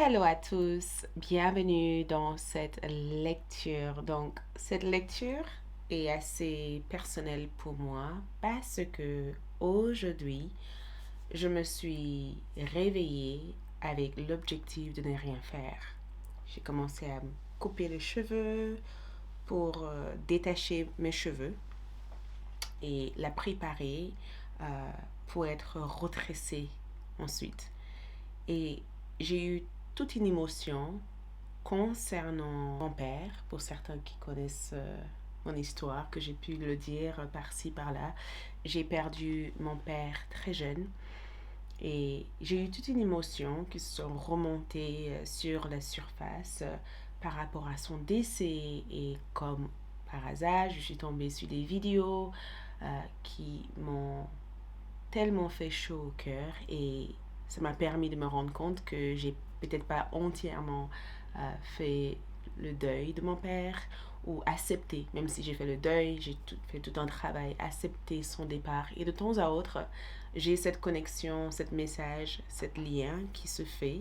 Hello à tous, bienvenue dans cette lecture. Donc, cette lecture est assez personnelle pour moi parce que aujourd'hui, je me suis réveillée avec l'objectif de ne rien faire. J'ai commencé à me couper les cheveux pour détacher mes cheveux et la préparer pour être retressée ensuite. Et j'ai eu toute une émotion concernant mon père, pour certains qui connaissent mon histoire, que j'ai pu le dire par-ci, par-là. J'ai perdu mon père très jeune et j'ai eu toute une émotion qui se sont remontées sur la surface par rapport à son décès. Et comme par hasard, je suis tombée sur des vidéos qui m'ont tellement fait chaud au cœur et ça m'a permis de me rendre compte que j'ai peut-être pas entièrement fait le deuil de mon père ou accepté, même si j'ai fait le deuil, fait tout un travail, accepter son départ. Et de temps à autre, j'ai cette connexion, cet message, cet lien qui se fait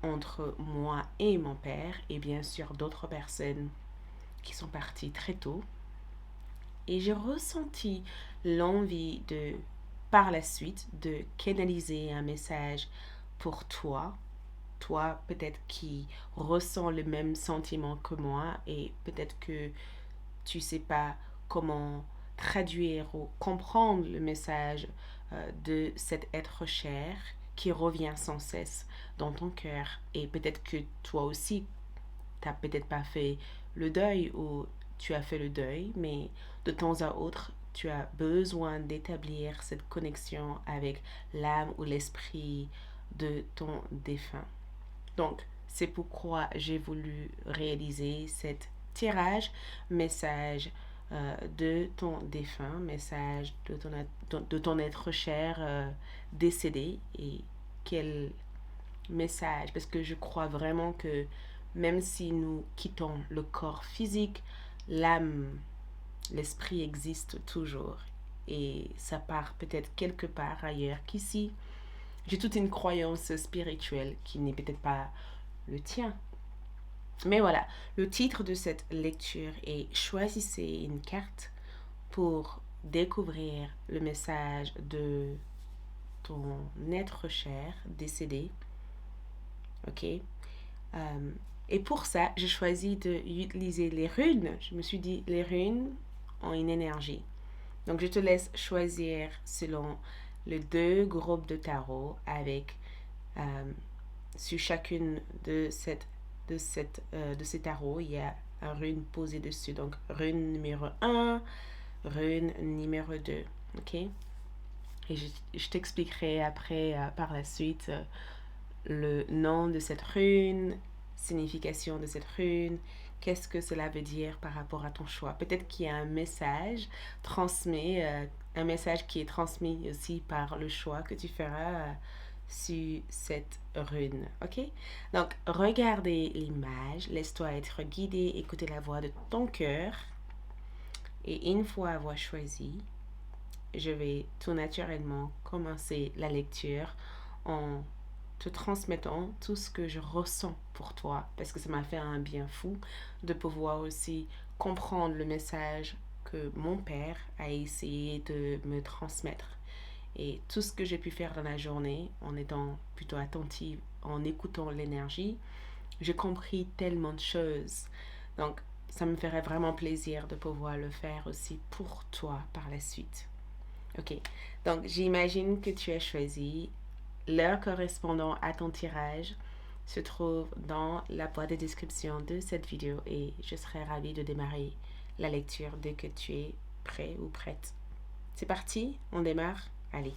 entre moi et mon père et bien sûr d'autres personnes qui sont parties très tôt. Et j'ai ressenti l'envie de, par la suite, de canaliser un message pour toi. Toi, peut-être qui ressent le même sentiment que moi et peut-être que tu sais pas comment traduire ou comprendre le message de cet être cher qui revient sans cesse dans ton cœur. Et peut-être que toi aussi, t'as peut-être pas fait le deuil ou tu as fait le deuil, mais de temps à autre, tu as besoin d'établir cette connexion avec l'âme ou l'esprit de ton défunt. Donc, c'est pourquoi j'ai voulu réaliser cet tirage, message de ton défunt, message de ton être cher décédé et quel message, parce que je crois vraiment que même si nous quittons le corps physique, l'âme, l'esprit existe toujours et ça part peut-être quelque part ailleurs qu'ici. J'ai toute une croyance spirituelle qui n'est peut-être pas le tien. Mais voilà, le titre de cette lecture est Choisissez une carte pour découvrir le message de ton être cher décédé. Ok. Et pour ça, j'ai choisi d'utiliser les runes. Je me suis dit, les runes ont une énergie. Donc, je te laisse choisir selon les deux groupes de tarot avec sur chacune de ces tarots, il y a un rune posé dessus. Donc, rune numéro un, rune numéro 2. Ok? Et je t'expliquerai après, par la suite, le nom de cette rune, signification de cette rune, qu'est-ce que cela veut dire par rapport à ton choix. Peut-être qu'il y a un message transmis, un message qui est transmis aussi par le choix que tu feras sur cette rune. Ok? Donc, regardez l'image, laisse-toi être guidé, écoutez la voix de ton cœur. Et une fois avoir choisi, je vais tout naturellement commencer la lecture en te transmettant tout ce que je ressens pour toi, parce que ça m'a fait un bien fou de pouvoir aussi comprendre le message que mon père a essayé de me transmettre. Et tout ce que j'ai pu faire dans la journée, en étant plutôt attentive, en écoutant l'énergie, j'ai compris tellement de choses. Donc, ça me ferait vraiment plaisir de pouvoir le faire aussi pour toi par la suite. Ok, donc j'imagine que tu as choisi l'heure correspondant à ton tirage se trouve dans la boîte de description de cette vidéo et je serai ravie de démarrer la lecture dès que tu es prêt ou prête. C'est parti, on démarre. Allez.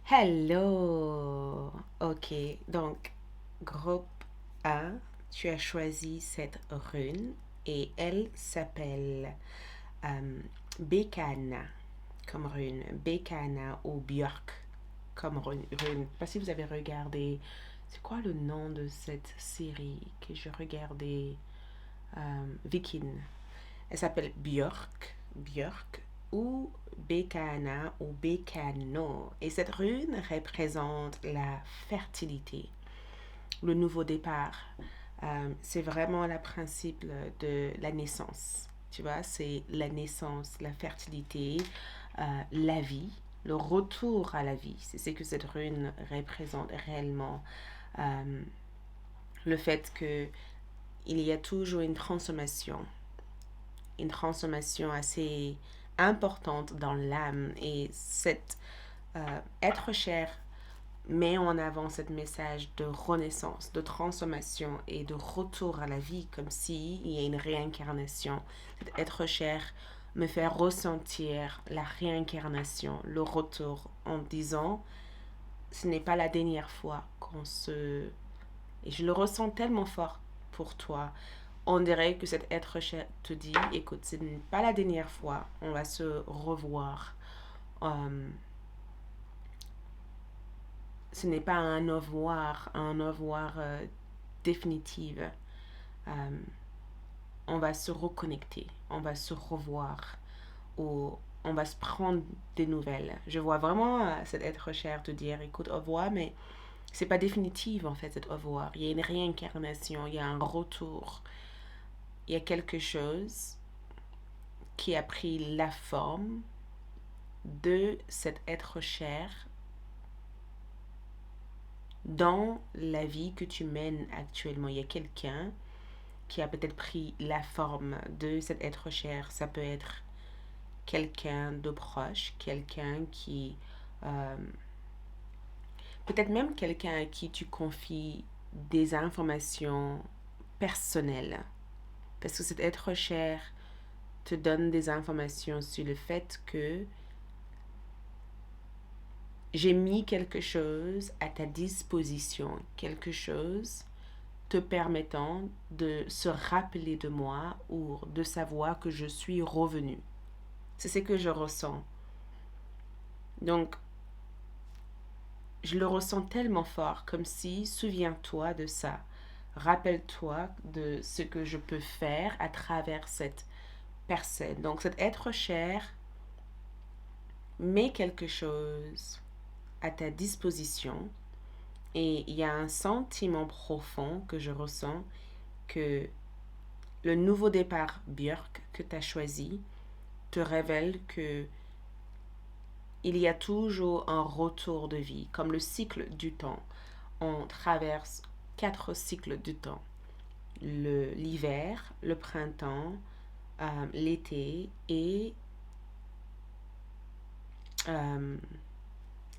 Hello. Ok, donc groupe 1, tu as choisi cette rune et elle s'appelle Bekana comme rune, Bekana ou Björk comme rune. Je ne sais pas si vous avez regardé, c'est quoi le nom de cette série que je regardais, Viking. Elle s'appelle Björk ou Bekana ou Bekano. Et cette rune représente la fertilité. le nouveau départ. C'est vraiment le principe de la naissance. Tu vois, c'est la naissance, la fertilité, la vie, le retour à la vie. C'est ce que cette rune représente réellement. Euh, le fait que il y a toujours une transformation assez importante dans l'âme. Et cet être cher met en avant ce message de renaissance, de transformation et de retour à la vie, comme s'il y a une réincarnation. Cet être cher me fait ressentir la réincarnation, le retour, en disant, ce n'est pas la dernière fois qu'on se... Et je le ressens tellement fort pour toi. On dirait que cet être cher te dit, écoute, ce n'est pas la dernière fois, on va se revoir. Euh, ce n'est pas un au revoir définitif. Euh, on va se reconnecter, on va se revoir, ou on va se prendre des nouvelles. Je vois vraiment cet être cher te dire, écoute, au revoir, mais c'est pas définitif en fait, cet au revoir. Il y a une réincarnation, il y a un retour, il y a quelque chose qui a pris la forme de cet être cher dans la vie que tu mènes actuellement. Il y a quelqu'un qui a peut-être pris la forme de cet être cher. Ça peut être quelqu'un de proche, quelqu'un qui... euh, peut-être même quelqu'un à qui tu confies des informations personnelles. Parce que cet être cher te donne des informations sur le fait que j'ai mis quelque chose à ta disposition, quelque chose te permettant de se rappeler de moi ou de savoir que je suis revenu. C'est ce que je ressens. Donc, je le ressens tellement fort, comme si, souviens-toi de ça. Rappelle-toi de ce que je peux faire à travers cette personne. Donc, cet être cher met quelque chose à ta disposition et il y a un sentiment profond que je ressens que le nouveau départ Björk que tu as choisi te révèle que il y a toujours un retour de vie, comme le cycle du temps. On traverse 4 cycles du temps. L'hiver, le printemps, l'été et... ça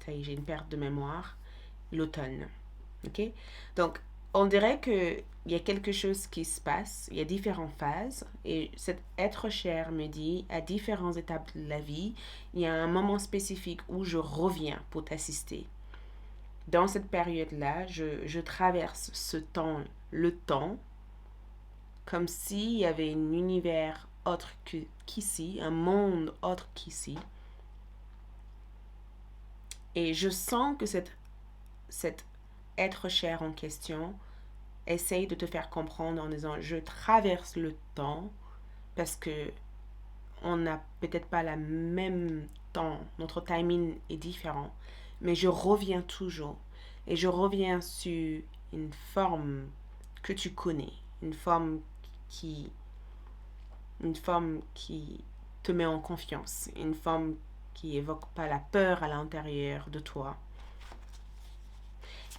y est, j'ai une perte de mémoire. L'automne. Ok? Donc, on dirait qu'il y a quelque chose qui se passe, il y a différentes phases, et cet être cher me dit, à différentes étapes de la vie, il y a un moment spécifique où je reviens pour t'assister. Dans cette période-là, je traverse ce temps, le temps, comme s'il y avait un univers autre qu'ici, un monde autre qu'ici. Et je sens que cet être cher en question essaye de te faire comprendre en disant je traverse le temps parce que on n'a peut-être pas le même temps, notre timing est différent, mais je reviens toujours et je reviens sur une forme que tu connais, qui une forme qui te met en confiance, une forme qui évoque pas la peur à l'intérieur de toi.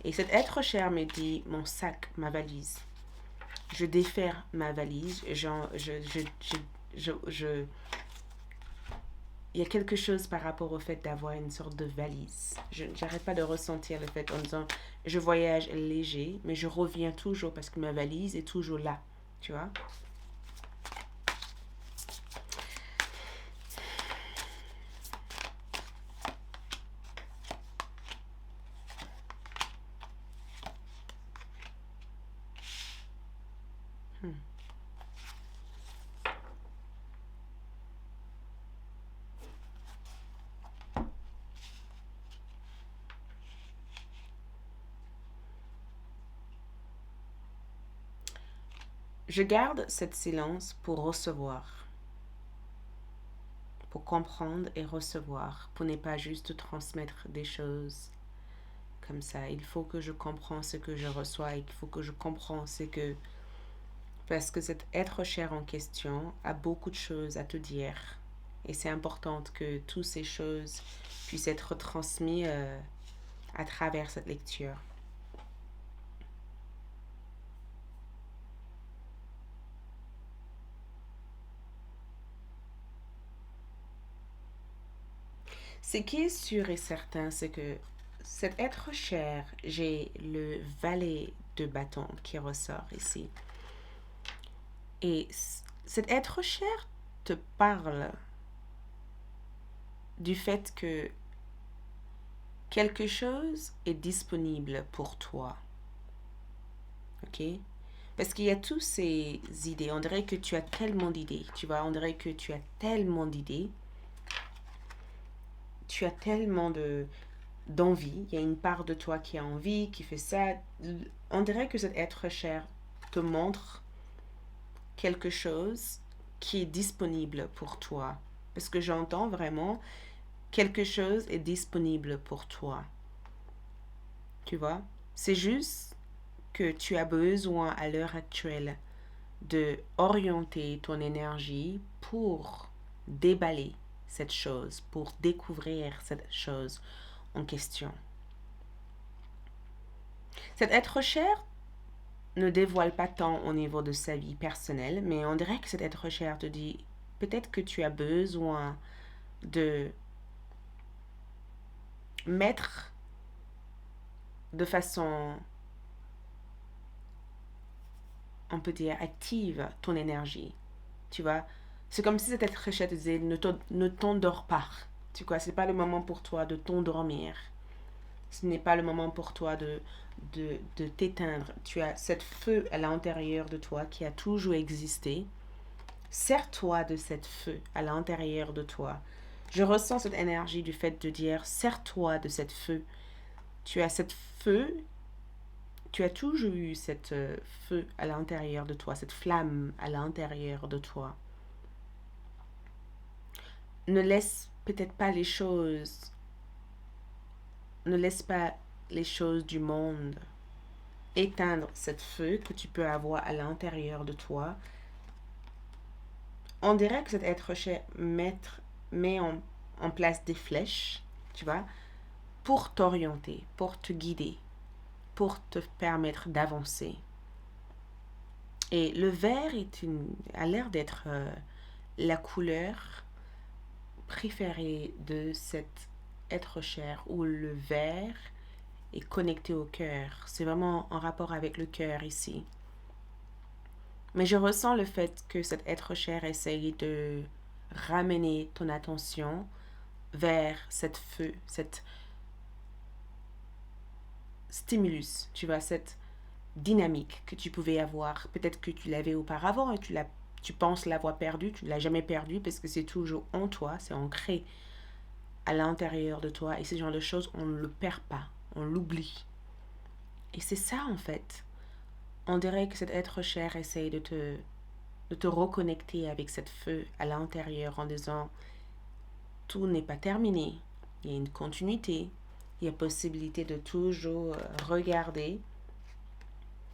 Et cet être cher me dit mon sac, ma valise. Je défaire ma valise. Il y a quelque chose par rapport au fait d'avoir une sorte de valise. J'arrête pas de ressentir le fait en disant je voyage léger, mais je reviens toujours parce que ma valise est toujours là. Tu vois? Hmm. Je garde cette silence pour recevoir, pour comprendre et recevoir, pour ne pas juste transmettre des choses comme ça. Il faut que je comprenne ce que je reçois. Il faut que je comprenne ce que... Parce que cet être cher en question a beaucoup de choses à te dire. Et c'est important que toutes ces choses puissent être transmises à travers cette lecture. Ce qui est sûr et certain, c'est que cet être cher, j'ai le valet de bâton qui ressort ici. Et cet être cher te parle du fait que quelque chose est disponible pour toi. Ok? Parce qu'il y a toutes ces idées. On dirait que tu as tellement d'idées. Tu vois, on dirait que tu as tellement d'idées. Tu as tellement d'envie. Il y a une part de toi qui a envie, qui fait ça. On dirait que cet être cher te montre quelque chose qui est disponible pour toi. Parce que j'entends vraiment quelque chose est disponible pour toi. Tu vois? C'est juste que tu as besoin à l'heure actuelle de orienter ton énergie pour déballer cette chose, pour découvrir cette chose en question. Cet être cher ne dévoile pas tant au niveau de sa vie personnelle, mais on dirait que cet être cher te dit peut-être que tu as besoin de mettre de façon, on peut dire, active ton énergie. Tu vois, c'est comme si cet être cher te disait ne t'endors pas. Tu vois, c'est pas le moment pour toi de t'endormir. Ce n'est pas le moment pour toi de t'éteindre. Tu as cette feu à l'intérieur de toi qui a toujours existé. Sers-toi de cette feu à l'intérieur de toi. Je ressens cette énergie du fait de dire sers-toi de cette feu. Tu as cette feu, tu as toujours eu cette feu à l'intérieur de toi, cette flamme à l'intérieur de toi. Ne laisse peut-être pas les choses, ne laisse pas les choses du monde éteindre cette feu que tu peux avoir à l'intérieur de toi. On dirait que cet être cher met en place des flèches, tu vois, pour t'orienter, pour te guider, pour te permettre d'avancer. Et le vert a l'air d'être la couleur préférée de cet être cher, où le vert est connecté au cœur. C'est vraiment en rapport avec le cœur ici. Mais je ressens le fait que cet être cher essaye de ramener ton attention vers cette feu, cette stimulus, tu vois, cette dynamique que tu pouvais avoir. Peut-être que tu l'avais auparavant et tu penses l'avoir perdu, tu ne l'as jamais perdu parce que c'est toujours en toi, c'est ancré à l'intérieur de toi. Et ce genre de choses, on ne le perd pas, on l'oublie. Et c'est ça en fait. On dirait que cet être cher essaye de te reconnecter avec cette feu à l'intérieur en disant tout n'est pas terminé, il y a une continuité, il y a possibilité de toujours regarder.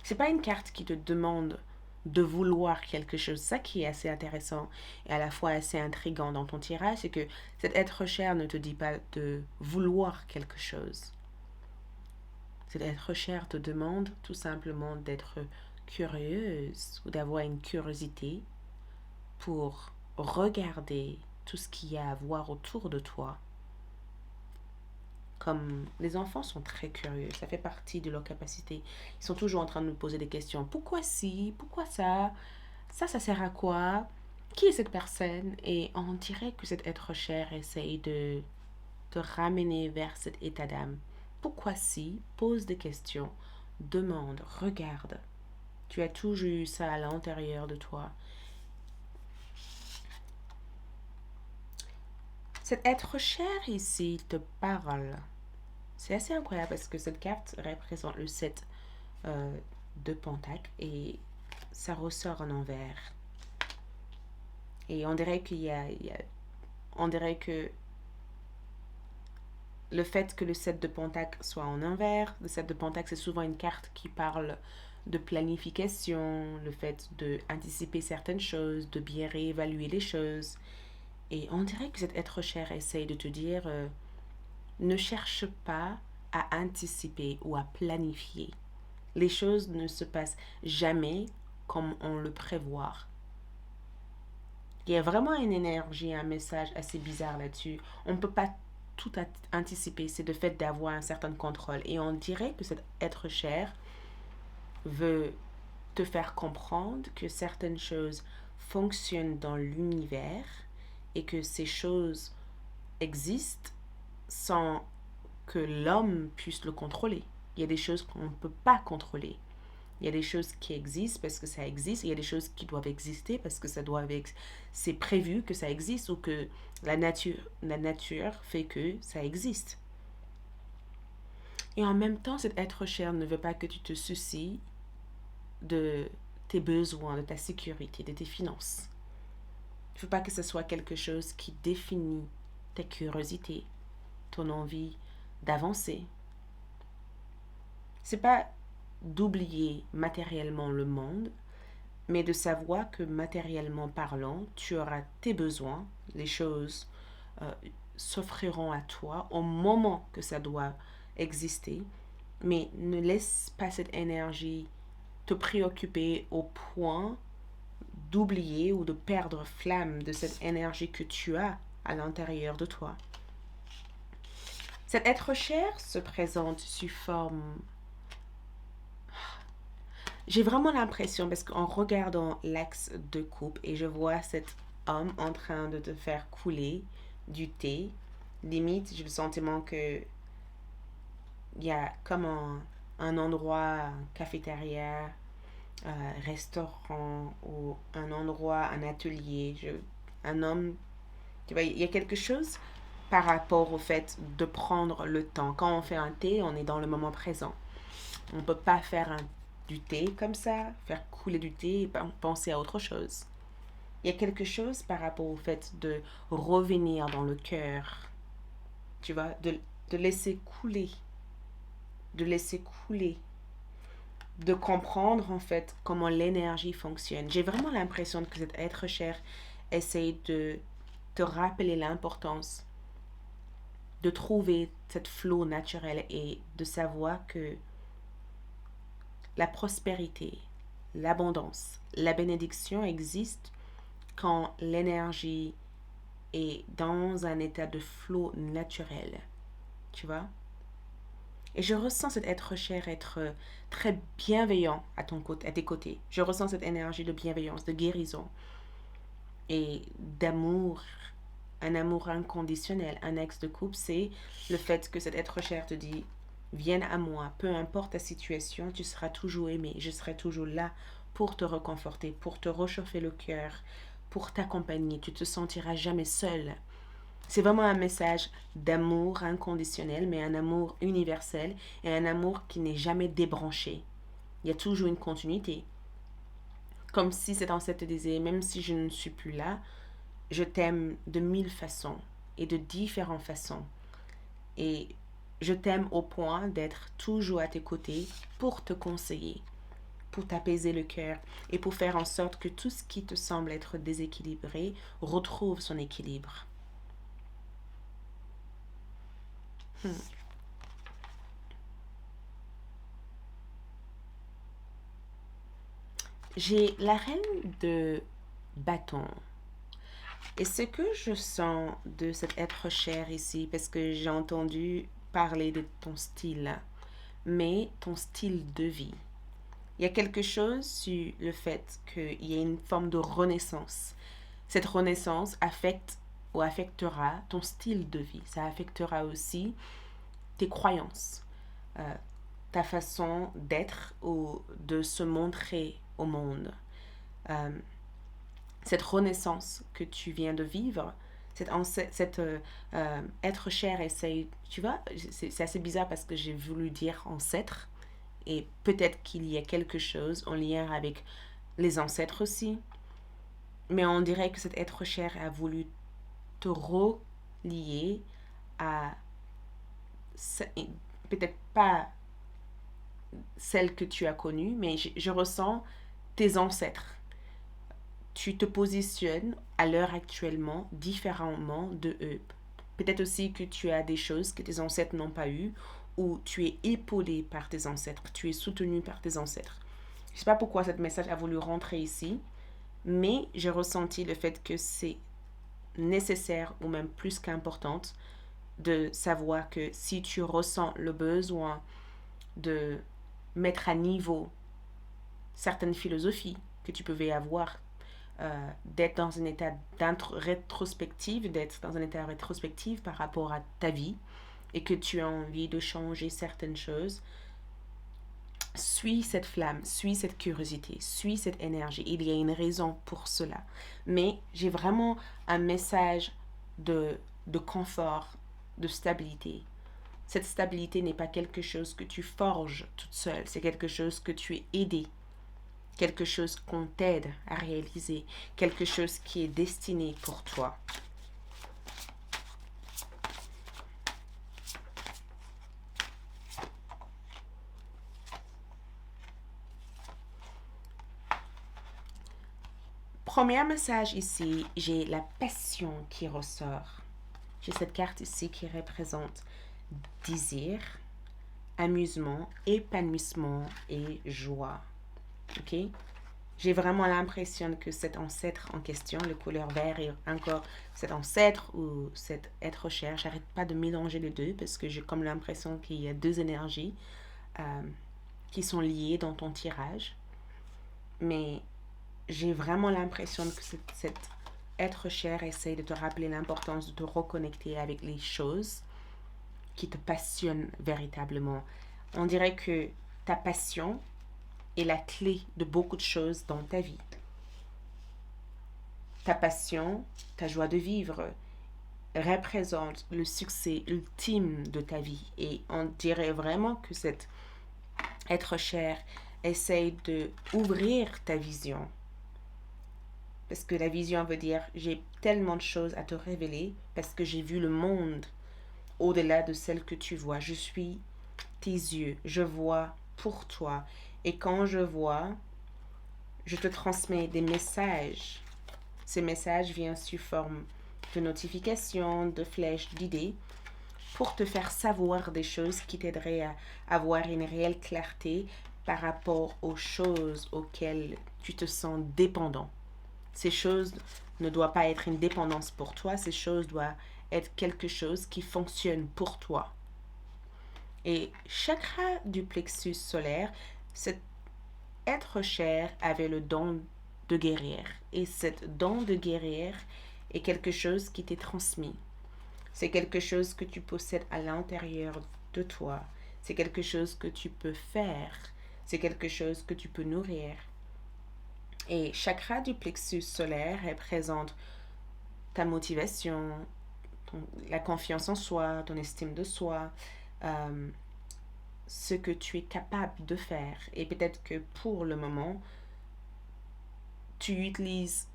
C'est pas une carte qui te demande de vouloir quelque chose. Ça qui est assez intéressant et à la fois assez intriguant dans ton tirage, c'est que cet être cher ne te dit pas de vouloir quelque chose. Cet être cher te demande tout simplement d'être curieuse ou d'avoir une curiosité pour regarder tout ce qu'il y a à voir autour de toi. Comme les enfants sont très curieux, ça fait partie de leur capacité. Ils sont toujours en train de nous poser des questions. Pourquoi ci? Pourquoi ça? Ça sert à quoi? Qui est cette personne? Et on dirait que cet être cher essaye de te ramener vers cet état d'âme. Pourquoi si? Pose des questions, demande, regarde. Tu as toujours eu ça à l'intérieur de toi. Cet être cher ici te parle. C'est assez incroyable parce que cette carte représente le 7 de Pentacle et ça ressort en envers. Et on dirait on dirait que le fait que le 7 de Pentacle soit en envers, le 7 de Pentacle, c'est souvent une carte qui parle de planification, le fait d'anticiper certaines choses, de bien réévaluer les choses. Et on dirait que cet être cher essaye de te dire ne cherche pas à anticiper ou à planifier. Les choses ne se passent jamais comme on le prévoit. Il y a vraiment une énergie, un message assez bizarre là-dessus. On ne peut pas tout anticiper. C'est le fait d'avoir un certain contrôle. Et on dirait que cet être cher veut te faire comprendre que certaines choses fonctionnent dans l'univers et que ces choses existent sans que l'homme puisse le contrôler. Il y a des choses qu'on ne peut pas contrôler. Il y a des choses qui existent parce que ça existe. Il y a des choses qui doivent exister parce que c'est prévu que ça existe ou que la nature fait que ça existe. Et en même temps, cet être cher ne veut pas que tu te soucies de tes besoins, de ta sécurité, de tes finances. Il ne faut pas que ce soit quelque chose qui définit ta curiosité, ton envie d'avancer. C'est pas d'oublier matériellement le monde, mais de savoir que matériellement parlant, tu auras tes besoins, les choses euh, s'offriront à toi au moment que ça doit exister, mais ne laisse pas cette énergie te préoccuper au point d'oublier ou de perdre flamme de cette énergie que tu as à l'intérieur de toi. Cet être cher se présente sous forme. J'ai vraiment l'impression, parce qu'en regardant l'axe de coupe et je vois cet homme en train de te faire couler du thé, limite j'ai le sentiment que il y a comme un endroit, cafétéria, restaurant ou un endroit, un atelier, un homme, tu vois, il y a quelque chose par rapport au fait de prendre le temps. Quand on fait un thé, on est dans le moment présent. On ne peut pas faire du thé comme ça, faire couler du thé et penser à autre chose. Il y a quelque chose par rapport au fait de revenir dans le cœur, tu vois, de laisser couler, de laisser couler, de comprendre en fait comment l'énergie fonctionne. J'ai vraiment l'impression que cet être cher essaye de te rappeler l'importance de trouver cette flow naturel et de savoir que la prospérité, l'abondance, la bénédiction existent quand l'énergie est dans un état de flow naturel. Tu vois? Et je ressens cet être cher être très bienveillant à tes côtés. Je ressens cette énergie de bienveillance, de guérison et d'amour, un amour inconditionnel. Un ex de couple, c'est le fait que cet être cher te dit viens à moi, peu importe ta situation, tu seras toujours aimé, je serai toujours là pour te réconforter, pour te réchauffer le cœur, pour t'accompagner, tu te sentiras jamais seul. C'est vraiment un message d'amour inconditionnel, mais un amour universel et un amour qui n'est jamais débranché. Il y a toujours une continuité. Comme si cet ancêtre te disait, même si je ne suis plus là, je t'aime de 1000 façons et de différentes façons. Et je t'aime au point d'être toujours à tes côtés pour te conseiller, pour t'apaiser le cœur et pour faire en sorte que tout ce qui te semble être déséquilibré retrouve son équilibre. J'ai la reine de bâton. Et ce que je sens de cet être cher ici, parce que j'ai entendu parler de ton style, mais ton style de vie. Il y a quelque chose sur le fait qu'il y a une forme de renaissance. Cette renaissance affecte ou affectera ton style de vie. Ça affectera aussi tes croyances, euh, ta façon d'être ou de se montrer au monde. Euh, cette renaissance que tu viens de vivre, cette être cher essaye, tu vois, c'est assez bizarre parce que j'ai voulu dire ancêtre et peut-être qu'il y a quelque chose en lien avec les ancêtres aussi, mais on dirait que cet être cher a voulu te relier à peut-être pas celle que tu as connue, mais je ressens tes ancêtres. Tu te positionnes à l'heure actuellement différemment de eux. Peut-être aussi que tu as des choses que tes ancêtres n'ont pas eues, ou tu es épaulé par tes ancêtres, tu es soutenu par tes ancêtres. Je ne sais pas pourquoi ce message a voulu rentrer ici, mais j'ai ressenti le fait que c'est nécessaire ou même plus qu'importante de savoir que si tu ressens le besoin de mettre à niveau certaines philosophies que tu pouvais avoir, d'être dans un état rétrospective, d'être dans un état rétrospectif par rapport à ta vie et que tu as envie de changer certaines choses, suis cette flamme, suis cette curiosité, suis cette énergie. Il y a une raison pour cela. Mais j'ai vraiment un message de confort, de stabilité. Cette stabilité n'est pas quelque chose que tu forges toute seule, c'est quelque chose que tu es aidé, quelque chose qu'on t'aide à réaliser, quelque chose qui est destiné pour toi. Premier message ici, j'ai la passion qui ressort. J'ai cette carte ici qui représente désir, amusement, épanouissement et joie. Ok? J'ai vraiment l'impression que cet ancêtre en question, le couleur vert et encore cet ancêtre ou cet être cher, j'arrête pas de mélanger les deux parce que j'ai comme l'impression qu'il y a deux énergies qui sont liées dans ton tirage. Mais j'ai vraiment l'impression que cet être cher essaye de te rappeler l'importance de te reconnecter avec les choses qui te passionnent véritablement. On dirait que ta passion est la clé de beaucoup de choses dans ta vie. Ta passion, ta joie de vivre représente le succès ultime de ta vie. Et on dirait vraiment que cet être cher essaye de ouvrir ta vision. Parce que la vision veut dire j'ai tellement de choses à te révéler parce que j'ai vu le monde au-delà de celle que tu vois. Je suis tes yeux, je vois pour toi. Et quand je vois, je te transmets des messages. Ces messages viennent sous forme de notifications, de flèches, d'idées pour te faire savoir des choses qui t'aideraient à avoir une réelle clarté par rapport aux choses auxquelles tu te sens dépendant. Ces choses ne doivent pas être une dépendance pour toi, ces choses doivent être quelque chose qui fonctionne pour toi. Et chakra du plexus solaire, cet être cher avait le don de guérir. Et cet don de guérir est quelque chose qui t'est transmis. C'est quelque chose que tu possèdes à l'intérieur de toi. C'est quelque chose que tu peux faire. C'est quelque chose que tu peux nourrir. Et chakra du plexus solaire représente ta motivation, la confiance en soi, ton estime de soi, ce que tu es capable de faire. Et peut-être que pour le moment, tu utilises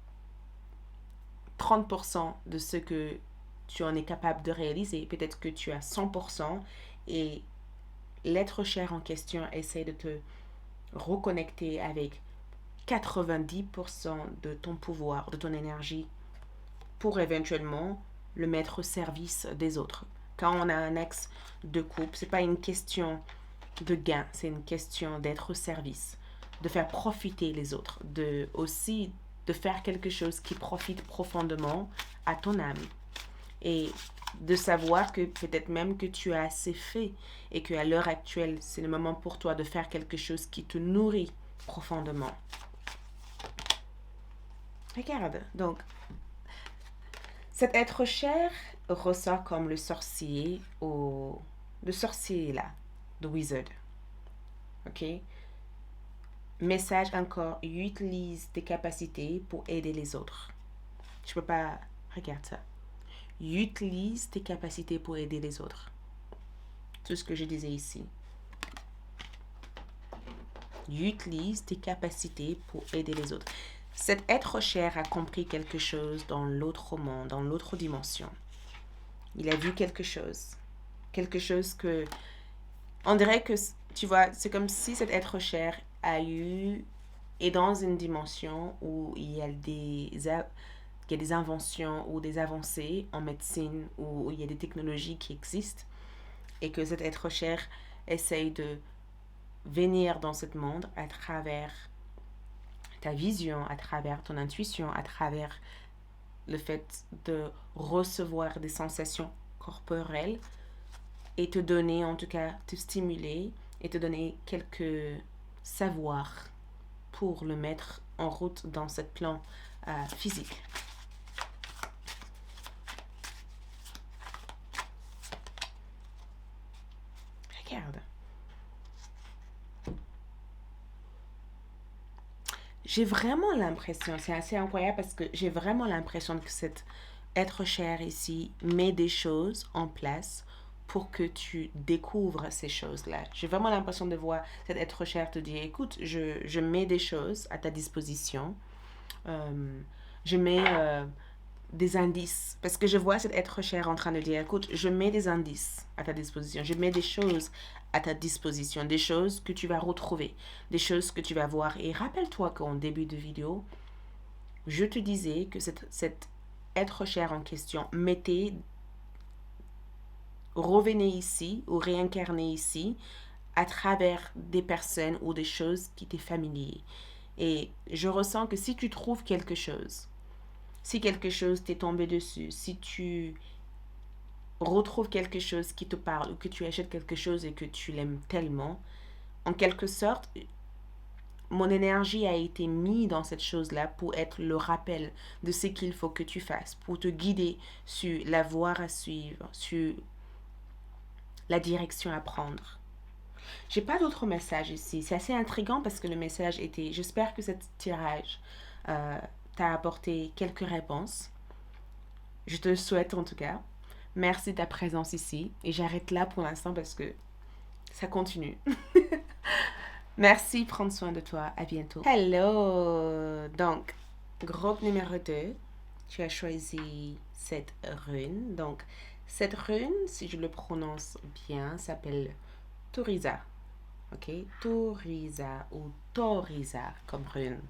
30% de ce que tu en es capable de réaliser. Peut-être que tu as 100% et l'être cher en question essaie de te reconnecter avec 90% de ton pouvoir, de ton énergie, pour éventuellement le mettre au service des autres. Quand on a un axe de couple, c'est pas une question de gain, c'est une question d'être au service, de faire profiter les autres, aussi de faire quelque chose qui profite profondément à ton âme. Et de savoir que peut-être même que tu as assez fait et qu'à l'heure actuelle, c'est le moment pour toi de faire quelque chose qui te nourrit profondément. Regarde, donc, cet être cher ressort comme le sorcier le sorcier là, the wizard. Ok? Message encore, utilise tes capacités pour aider les autres. Je peux pas, regarde ça. Utilise tes capacités pour aider les autres. Tout ce que je disais ici. Utilise tes capacités pour aider les autres. Cet être cher a compris quelque chose dans l'autre monde, dans l'autre dimension. Il a vu quelque chose. quelque chose que... On dirait que, tu vois, c'est comme si cet être cher a eu... est dans une dimension où il y a des inventions ou des avancées en médecine, où il y a des technologies qui existent, et que cet être cher essaye de venir dans ce monde à travers ta vision, à travers ton intuition, à travers le fait de recevoir des sensations corporelles et te donner, en tout cas, te stimuler et te donner quelques savoirs pour le mettre en route dans ce plan physique. Regarde. J'ai vraiment l'impression, c'est assez incroyable parce que j'ai vraiment l'impression que cet être cher ici met des choses en place pour que tu découvres ces choses-là. J'ai vraiment l'impression de voir cet être cher te dire, écoute, je mets des choses à ta disposition. Euh, je mets des indices. Parce que je vois cet être cher en train de dire, écoute, je mets des indices à ta disposition. Je mets des choses à ta disposition. Des choses que tu vas retrouver. Des choses que tu vas voir. Et rappelle-toi qu'en début de vidéo, je te disais que cet être cher en question revenez ici ou réincarnez ici à travers des personnes ou des choses qui t'est familier. Et je ressens que si tu trouves quelque chose, si quelque chose t'est tombé dessus, si tu retrouves quelque chose qui te parle ou que tu achètes quelque chose et que tu l'aimes tellement, en quelque sorte, mon énergie a été mise dans cette chose-là pour être le rappel de ce qu'il faut que tu fasses, pour te guider sur la voie à suivre, sur la direction à prendre. J'ai pas d'autres messages ici. C'est assez intriguant parce que le message était, j'espère que cet tirage t'a apporté quelques réponses. Je te le souhaite en tout cas. Merci de ta présence ici. Et j'arrête là pour l'instant parce que ça continue. Merci, prends soin de toi. À bientôt. Hello! Donc, groupe numéro 2, tu as choisi cette rune. Donc, cette rune, si je le prononce bien, s'appelle Toriza. Ok? Toriza ou Toriza comme rune.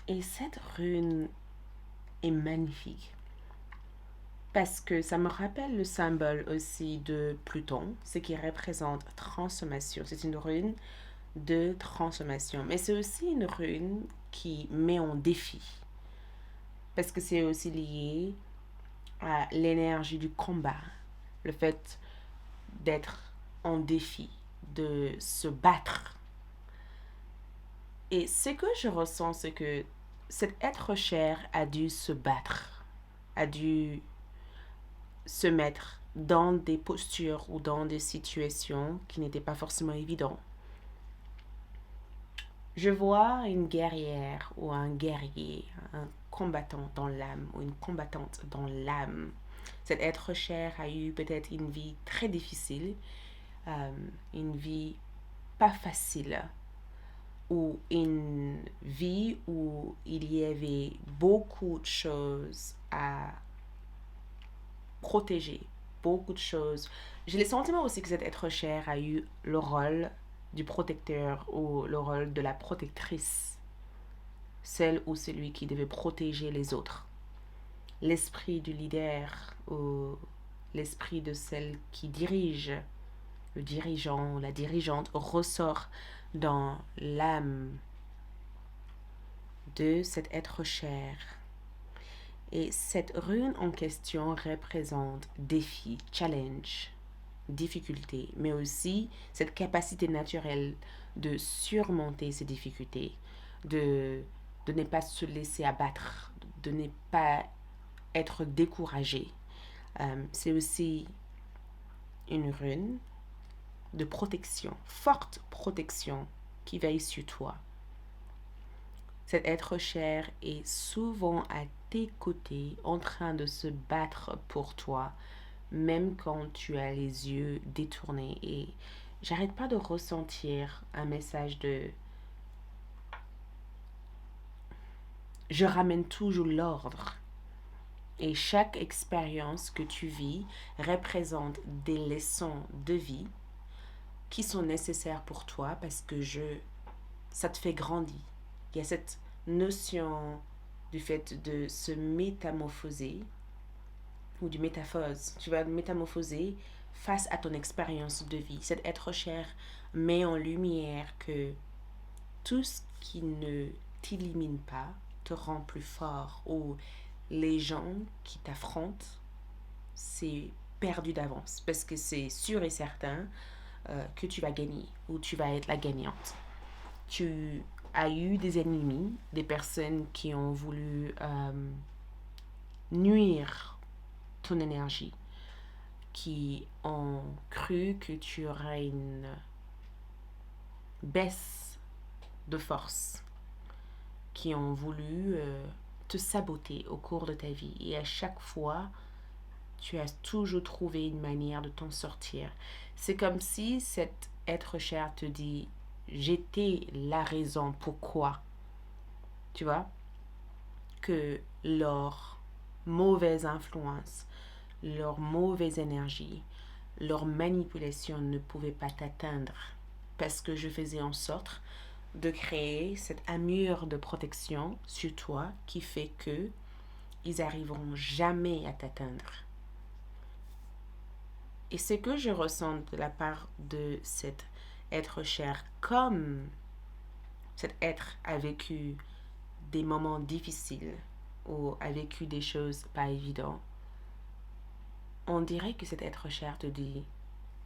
Et cette rune est magnifique. Parce que ça me rappelle le symbole aussi de Pluton, ce qui représente transformation. C'est une rune de transformation. Mais c'est aussi une rune qui met en défi. Parce que c'est aussi lié à l'énergie du combat. Le fait d'être en défi, de se battre. Et ce que je ressens, c'est que cet être cher a dû se battre, a dû se mettre dans des postures ou dans des situations qui n'étaient pas forcément évidentes. Je vois une guerrière ou un guerrier, un combattant dans l'âme ou une combattante dans l'âme. Cet être cher a eu peut-être une vie très difficile, une vie pas facile, ou une vie où il y avait beaucoup de choses à protéger, beaucoup de choses. J'ai le sentiment aussi que cet être cher a eu le rôle du protecteur ou le rôle de la protectrice, celle ou celui qui devait protéger les autres. L'esprit du leader ou l'esprit de celle qui dirige, le dirigeant ou la dirigeante ressort dans l'âme de cet être cher. Et cette rune en question représente défi, challenge, difficulté, mais aussi cette capacité naturelle de surmonter ces difficultés, de ne pas se laisser abattre, de ne pas être découragé. C'est aussi une rune de protection, forte protection qui veille sur toi. Cet être cher est souvent à tes côtés en train de se battre pour toi, même quand tu as les yeux détournés. Et j'arrête pas de ressentir un message de je ramène toujours l'ordre. Et chaque expérience que tu vis représente des leçons de vie qui sont nécessaires pour toi parce que ça te fait grandir. Il y a cette notion du fait de se métamorphoser ou du métaphose. Tu vas métamorphoser face à ton expérience de vie. Cet être cher met en lumière que tout ce qui ne t'élimine pas te rend plus fort, ou les gens qui t'affrontent, c'est perdu d'avance parce que c'est sûr et certain que tu vas gagner ou tu vas être la gagnante. Tu as eu des ennemis, des personnes qui ont voulu nuire ton énergie, qui ont cru que tu aurais une baisse de force, qui ont voulu te saboter au cours de ta vie. Et à chaque fois, tu as toujours trouvé une manière de t'en sortir. C'est comme si cet être cher te dit, j'étais la raison pourquoi, tu vois, que leur mauvaise influence, leur mauvaise énergie, leur manipulation ne pouvait pas t'atteindre. Parce que je faisais en sorte de créer cette armure de protection sur toi qui fait que ils arriveront jamais à t'atteindre. Et ce que je ressens de la part de cet être cher, comme cet être a vécu des moments difficiles ou a vécu des choses pas évidentes, on dirait que cet être cher te dit,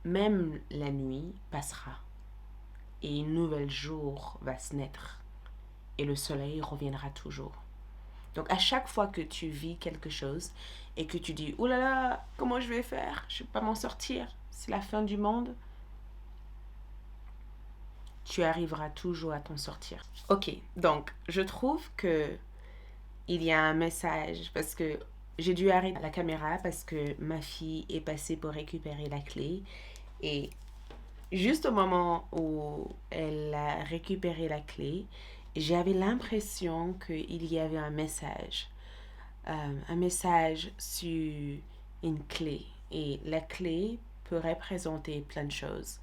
même la nuit passera et un nouvel jour va se naître et le soleil reviendra toujours. Donc à chaque fois que tu vis quelque chose et que tu dis, oh là là, comment je vais faire? Je ne vais pas m'en sortir, c'est la fin du monde. Tu arriveras toujours à t'en sortir. Ok, donc je trouve que il y a un message parce que j'ai dû arrêter la caméra parce que ma fille est passée pour récupérer la clé et juste au moment où elle a récupéré la clé, j'avais l'impression qu'il y avait un message sur une clé. Et la clé peut représenter plein de choses.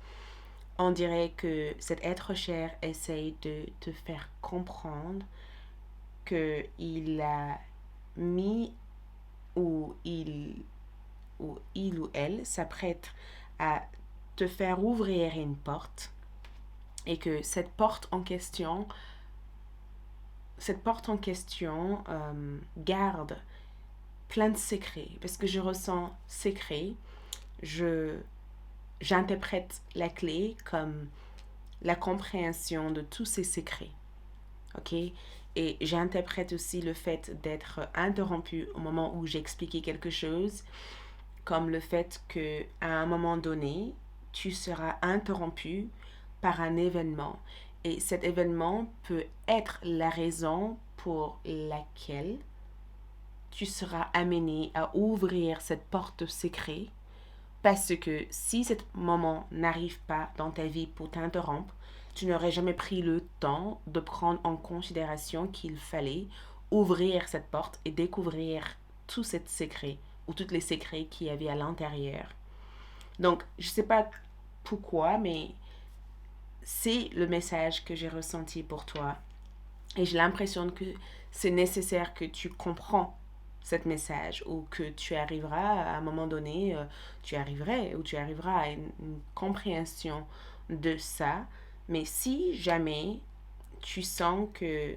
On dirait que cet être cher essaye de te faire comprendre qu'il a mis ou elle s'apprête à te faire ouvrir une porte et que cette porte en question garde plein de secrets parce que je ressens secret. J'interprète la clé comme la compréhension de tous ces secrets. Ok? Et j'interprète aussi le fait d'être interrompu au moment où j'expliquais quelque chose comme le fait qu'à un moment donné, tu seras interrompu par un événement. Et cet événement peut être la raison pour laquelle tu seras amené à ouvrir cette porte secrète. Parce que si ce moment n'arrive pas dans ta vie pour t'interrompre, tu n'aurais jamais pris le temps de prendre en considération qu'il fallait ouvrir cette porte et découvrir tous ces secrets ou tous les secrets qu'il y avait à l'intérieur. Donc, je ne sais pas pourquoi, mais c'est le message que j'ai ressenti pour toi. Et j'ai l'impression que c'est nécessaire que tu comprends ce message ou que tu arriveras à un moment donné, tu arriveras à une compréhension de ça. Mais si jamais tu sens que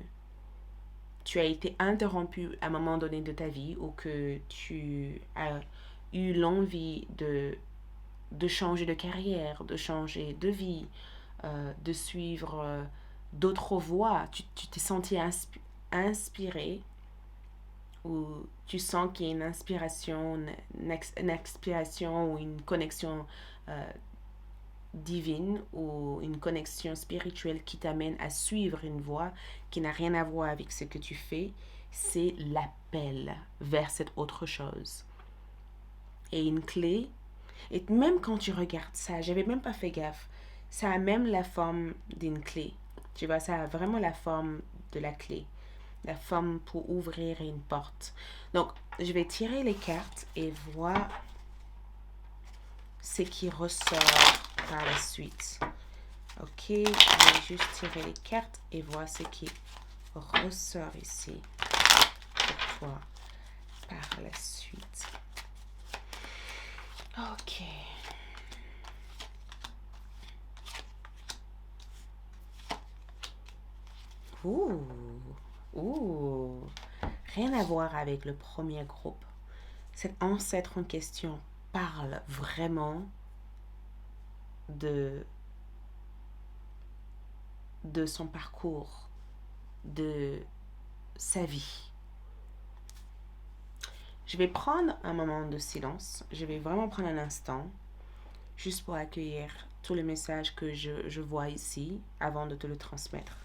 tu as été interrompu à un moment donné de ta vie ou que tu as eu l'envie de changer de carrière, de changer de vie, de suivre d'autres voies, tu t'es senti inspiré ou tu sens qu'il y a une inspiration, une expiration ou une connexion divine ou une connexion spirituelle qui t'amène à suivre une voie qui n'a rien à voir avec ce que tu fais, c'est l'appel vers cette autre chose. Et une clé, et même quand tu regardes ça, j'avais même pas fait gaffe, ça a même la forme d'une clé. Tu vois, ça a vraiment la forme de la clé. la forme pour ouvrir une porte. Donc, je vais tirer les cartes et voir ce qui ressort par la suite. Ok, je vais juste tirer les cartes et voir ce qui ressort ici pour toi par la suite. Ok. Ouh, ouh. Rien à voir avec le premier groupe. Cet ancêtre en question parle vraiment de, de son parcours, de sa vie. Je vais prendre un moment de silence. Je vais vraiment prendre un instant juste pour accueillir tout le message que je vois ici avant de te le transmettre.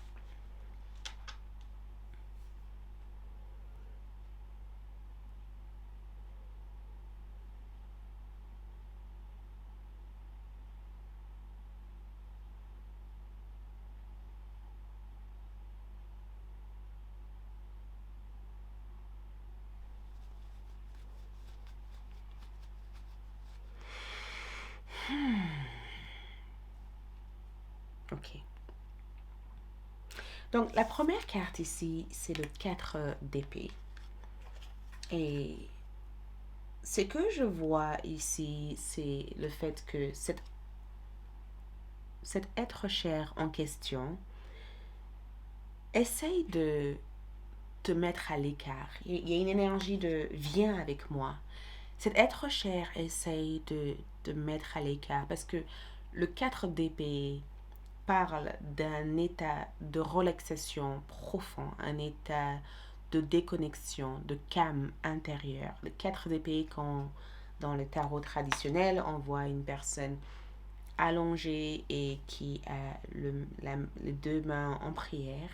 Ok. Donc, la première carte ici, c'est le 4 d'épée. Et ce que je vois ici, c'est le fait que cet être cher en question essaye de te mettre à l'écart. Il y a une énergie de viens avec moi. Cet être cher essaye de mettre à l'écart parce que le 4 d'épée parle d'un état de relaxation profond, un état de déconnexion, de calme intérieur. Le 4 d'épée, quand dans le tarot traditionnel, on voit une personne allongée et qui a les deux mains en prière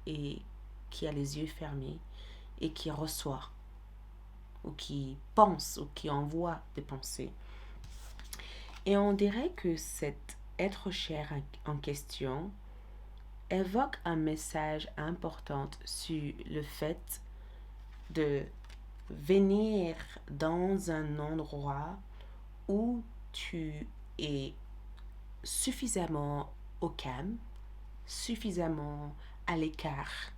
et qui a les yeux fermés et qui reçoit ou qui pense ou qui envoie des pensées. Et on dirait que cet être cher en question évoque un message important sur le fait de venir dans un endroit où tu es suffisamment au calme, suffisamment à l'écart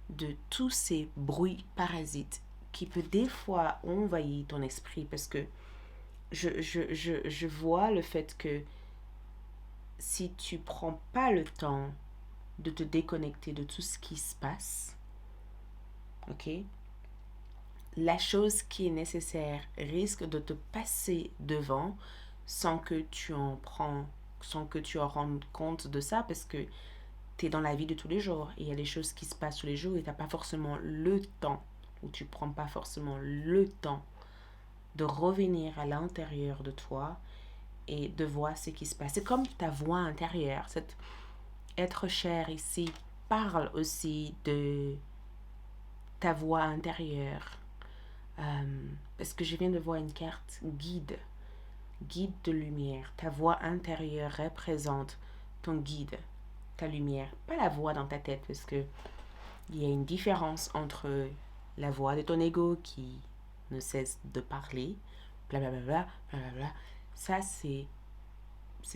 de tous ces bruits parasites qui peut des fois envahir ton esprit parce que je vois le fait que si tu prends pas le temps de te déconnecter de tout ce qui se passe, ok, la chose qui est nécessaire risque de te passer devant sans que tu en rendes compte de ça parce que tu es dans la vie de tous les jours et il y a des choses qui se passent tous les jours et tu n'as pas forcément le temps ou tu prends pas forcément le temps de revenir à l'intérieur de toi et de voir ce qui se passe. C'est comme ta voix intérieure. Cet être cher ici parle aussi de ta voix intérieure. Parce que je viens de voir une carte guide, guide de lumière. Ta voix intérieure représente ton guide, ta lumière, pas la voix dans ta tête, parce que il y a une différence entre la voix de ton ego qui ne cesse de parler, blablabla, blablabla. Ça, c'est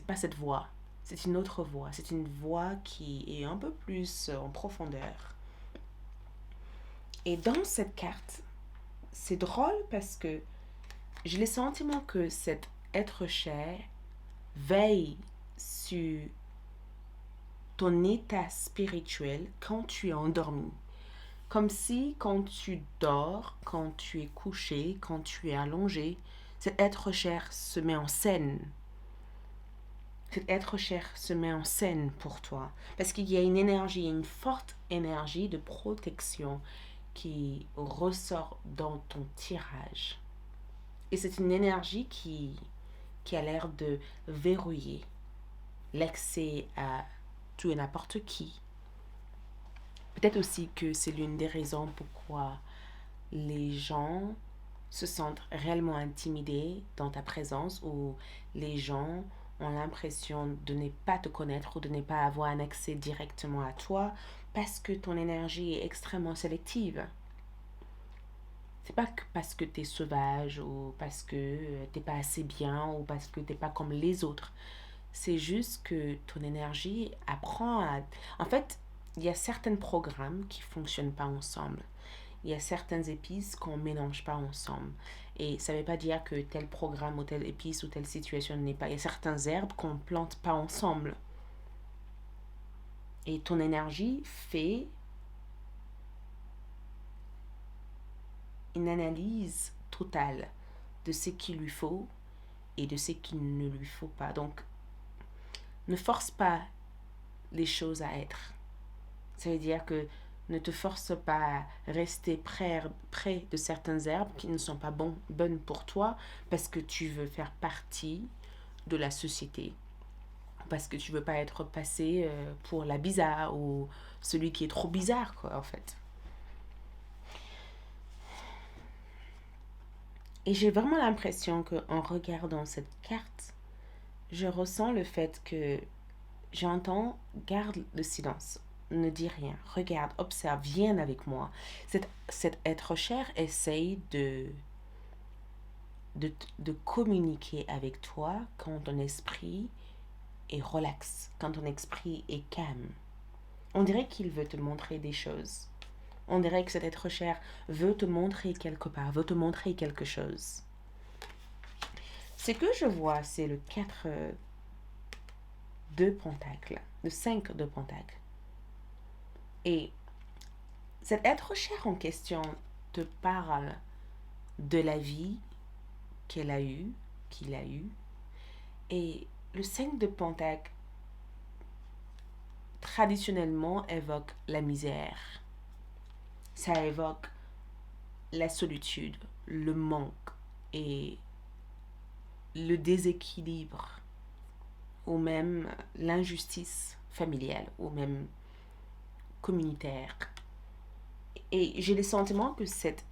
pas cette voix. C'est une autre voix. C'est une voix qui est un peu plus en profondeur. Et dans cette carte, c'est drôle parce que j'ai le sentiment que cet être cher veille sur ton état spirituel quand tu es endormi. Comme si quand tu dors, quand tu es couché, quand tu es allongé, cet être cher se met en scène. Cet être cher se met en scène pour toi. Parce qu'il y a une énergie, une forte énergie de protection qui ressort dans ton tirage. Et c'est une énergie qui a l'air de verrouiller l'accès à tout et n'importe qui. Peut-être aussi que c'est l'une des raisons pourquoi les gens se sentent réellement intimidés dans ta présence ou les gens ont l'impression de ne pas te connaître ou de ne pas avoir un accès directement à toi parce que ton énergie est extrêmement sélective. C'est pas que parce que t'es sauvage ou parce que t'es pas assez bien ou parce que t'es pas comme les autres. C'est juste que ton énergie apprend à... En fait, il y a certains programmes qui fonctionnent pas ensemble. Il y a certaines épices qu'on mélange pas ensemble. Et ça veut pas dire que tel programme ou telle épice ou telle situation n'est pas... Il y a certaines herbes qu'on plante pas ensemble. Et ton énergie fait une analyse totale de ce qu'il lui faut et de ce qu'il ne lui faut pas. Donc, ne force pas les choses à être. Ça veut dire que ne te force pas à rester près de certaines herbes qui ne sont pas bonnes pour toi parce que tu veux faire partie de la société. Parce que tu veux pas être passé pour la bizarre ou celui qui est trop bizarre, quoi, en fait. Et j'ai vraiment l'impression qu'en regardant cette carte, je ressens le fait que j'entends garde le silence, ne dis rien, regarde, observe, viens avec moi. Cet être cher essaye de communiquer avec toi quand ton esprit est relax, quand ton esprit est calme. On dirait qu'il veut te montrer des choses. On dirait que cet être cher veut te montrer quelque part, veut te montrer quelque chose. Ce que je vois, c'est le 4 de pentacles, le 5 de pentacles. Et cet être cher en question te parle de la vie qu'elle a eue, qu'il a eue. Et le 5 de pentacles, traditionnellement, évoque la misère. Ça évoque la solitude, le manque et le déséquilibre, ou même l'injustice familiale, ou même communautaire. Et j'ai le sentiment que cet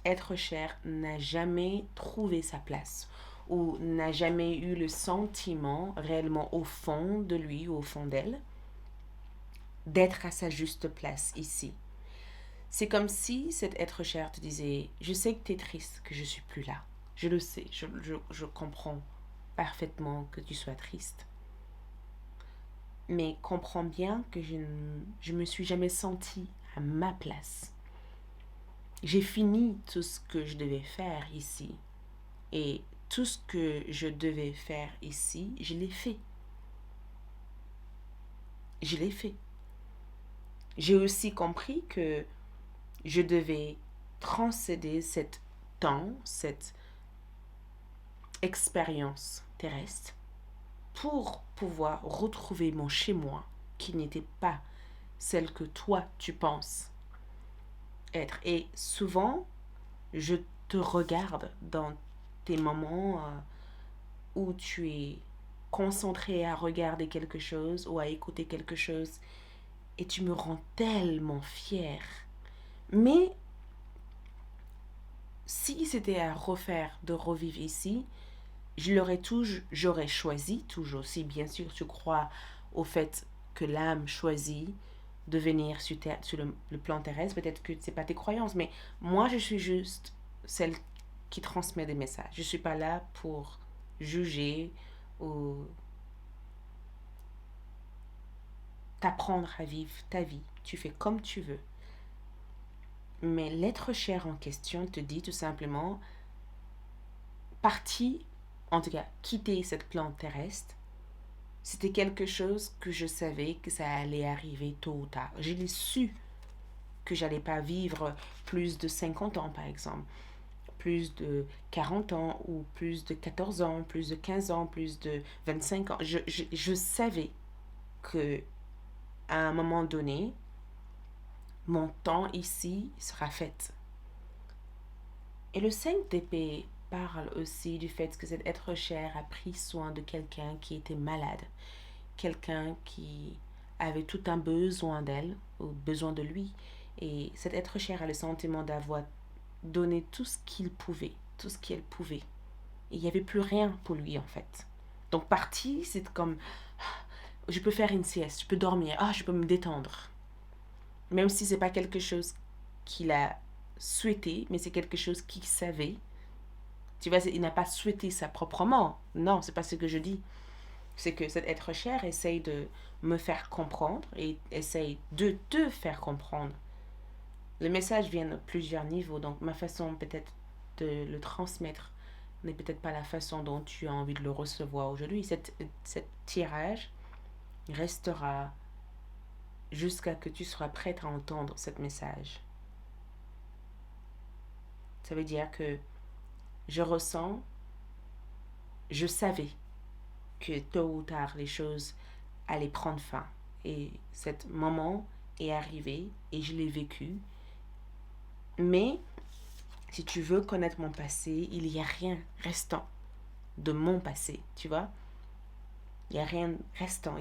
être cher n'a jamais trouvé sa place ou n'a jamais eu le sentiment réellement au fond de lui ou au fond d'elle d'être à sa juste place ici. C'est comme si cet être cher te disait: je sais que tu es triste, que je suis plus là. Je le sais, je comprends parfaitement que tu sois triste. Mais comprends bien que je me suis jamais sentie à ma place. J'ai fini tout ce que je devais faire ici. Et tout ce que je devais faire ici, je l'ai fait. Je l'ai fait. J'ai aussi compris que je devais transcéder cet temps, cette expérience terrestre pour pouvoir retrouver mon chez-moi qui n'était pas celle que toi tu penses être. Et souvent, je te regarde dans tes moments où tu es concentré à regarder quelque chose ou à écouter quelque chose et tu me rends tellement fière. Mais si c'était à refaire, de revivre ici, j'aurais choisi toujours, si bien sûr tu crois au fait que l'âme choisit de venir sur le plan terrestre, peut-être que c'est pas tes croyances, mais moi je suis juste celle qui transmet des messages. Je suis pas là pour juger ou t'apprendre à vivre ta vie. Tu fais comme tu veux. Mais l'être cher en question te dit tout simplement: partir, en tout cas quitter cette plante terrestre, c'était quelque chose que je savais que ça allait arriver tôt ou tard. Je l'ai su que j'allais pas vivre plus de 50 ans par exemple, plus de 40 ans ou plus de 14 ans, plus de 15 ans, plus de 25 ans. Je savais que à un moment donné, mon temps ici sera fait. Et le 5 d'épée parle aussi du fait que cet être cher a pris soin de quelqu'un qui était malade, quelqu'un qui avait tout un besoin d'elle ou besoin de lui. Et cet être cher a le sentiment d'avoir donné tout ce qu'il pouvait, tout ce qu'elle pouvait. Et il n'y avait plus rien pour lui en fait. Donc partir, c'est comme: je peux faire une sieste, je peux dormir, je peux me détendre. Même si c'est pas quelque chose qu'il a souhaité, mais c'est quelque chose qu'il savait. Tu vois, il n'a pas souhaité ça proprement. Non, c'est pas ce que je dis. C'est que cet être cher essaye de me faire comprendre et essaye de te faire comprendre. Le message vient de plusieurs niveaux, donc ma façon peut-être de le transmettre n'est peut-être pas la façon dont tu as envie de le recevoir aujourd'hui. Cette tirage restera jusqu'à que tu sois prête à entendre ce message. Ça veut dire que je ressens, je savais que tôt ou tard les choses allaient prendre fin. Et cet moment est arrivé et je l'ai vécu. Mais si tu veux connaître mon passé, il n'y a rien restant de mon passé, tu vois. Il n'y a rien restant.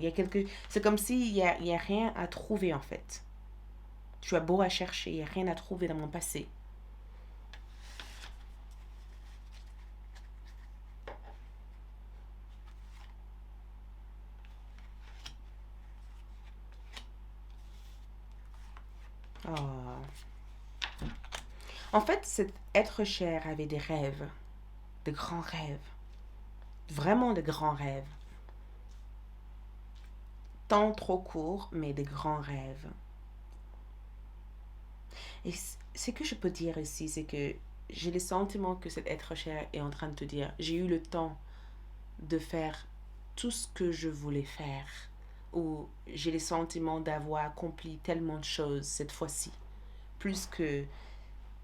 C'est comme s'il n'y a rien à trouver en fait. Tu as beau à chercher, il n'y a rien à trouver dans mon passé. Oh. En fait, cet être cher avait des rêves, de grands rêves, vraiment de grands rêves. Tant trop courts, mais de grands rêves. Et ce que je peux dire ici, c'est que j'ai le sentiment que cet être cher est en train de te dire, j'ai eu le temps de faire tout ce que je voulais faire. Ou j'ai le sentiment d'avoir accompli tellement de choses cette fois-ci. Plus que,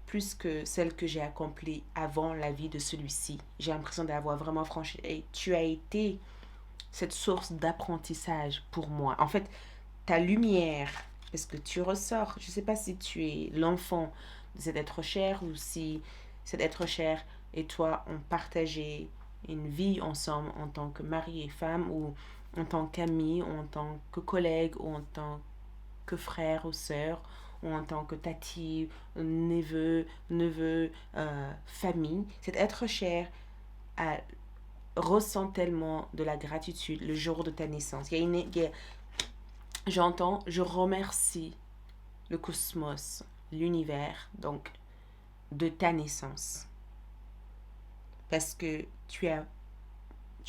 plus que celles que j'ai accomplies avant la vie de celui-ci. J'ai l'impression d'avoir vraiment franchi. Et tu as été cette source d'apprentissage pour moi. En fait, ta lumière, parce que tu ressors, je ne sais pas si tu es l'enfant de cet être cher ou si cet être cher et toi ont partagé une vie ensemble en tant que mari et femme ou en tant qu'ami ou en tant que collègue ou en tant que frère ou sœur ou en tant que tati, neveu, famille. Cet être cher a, ressent tellement de la gratitude le jour de ta naissance. J'entends, je remercie le cosmos, l'univers, donc, de ta naissance. Parce que tu as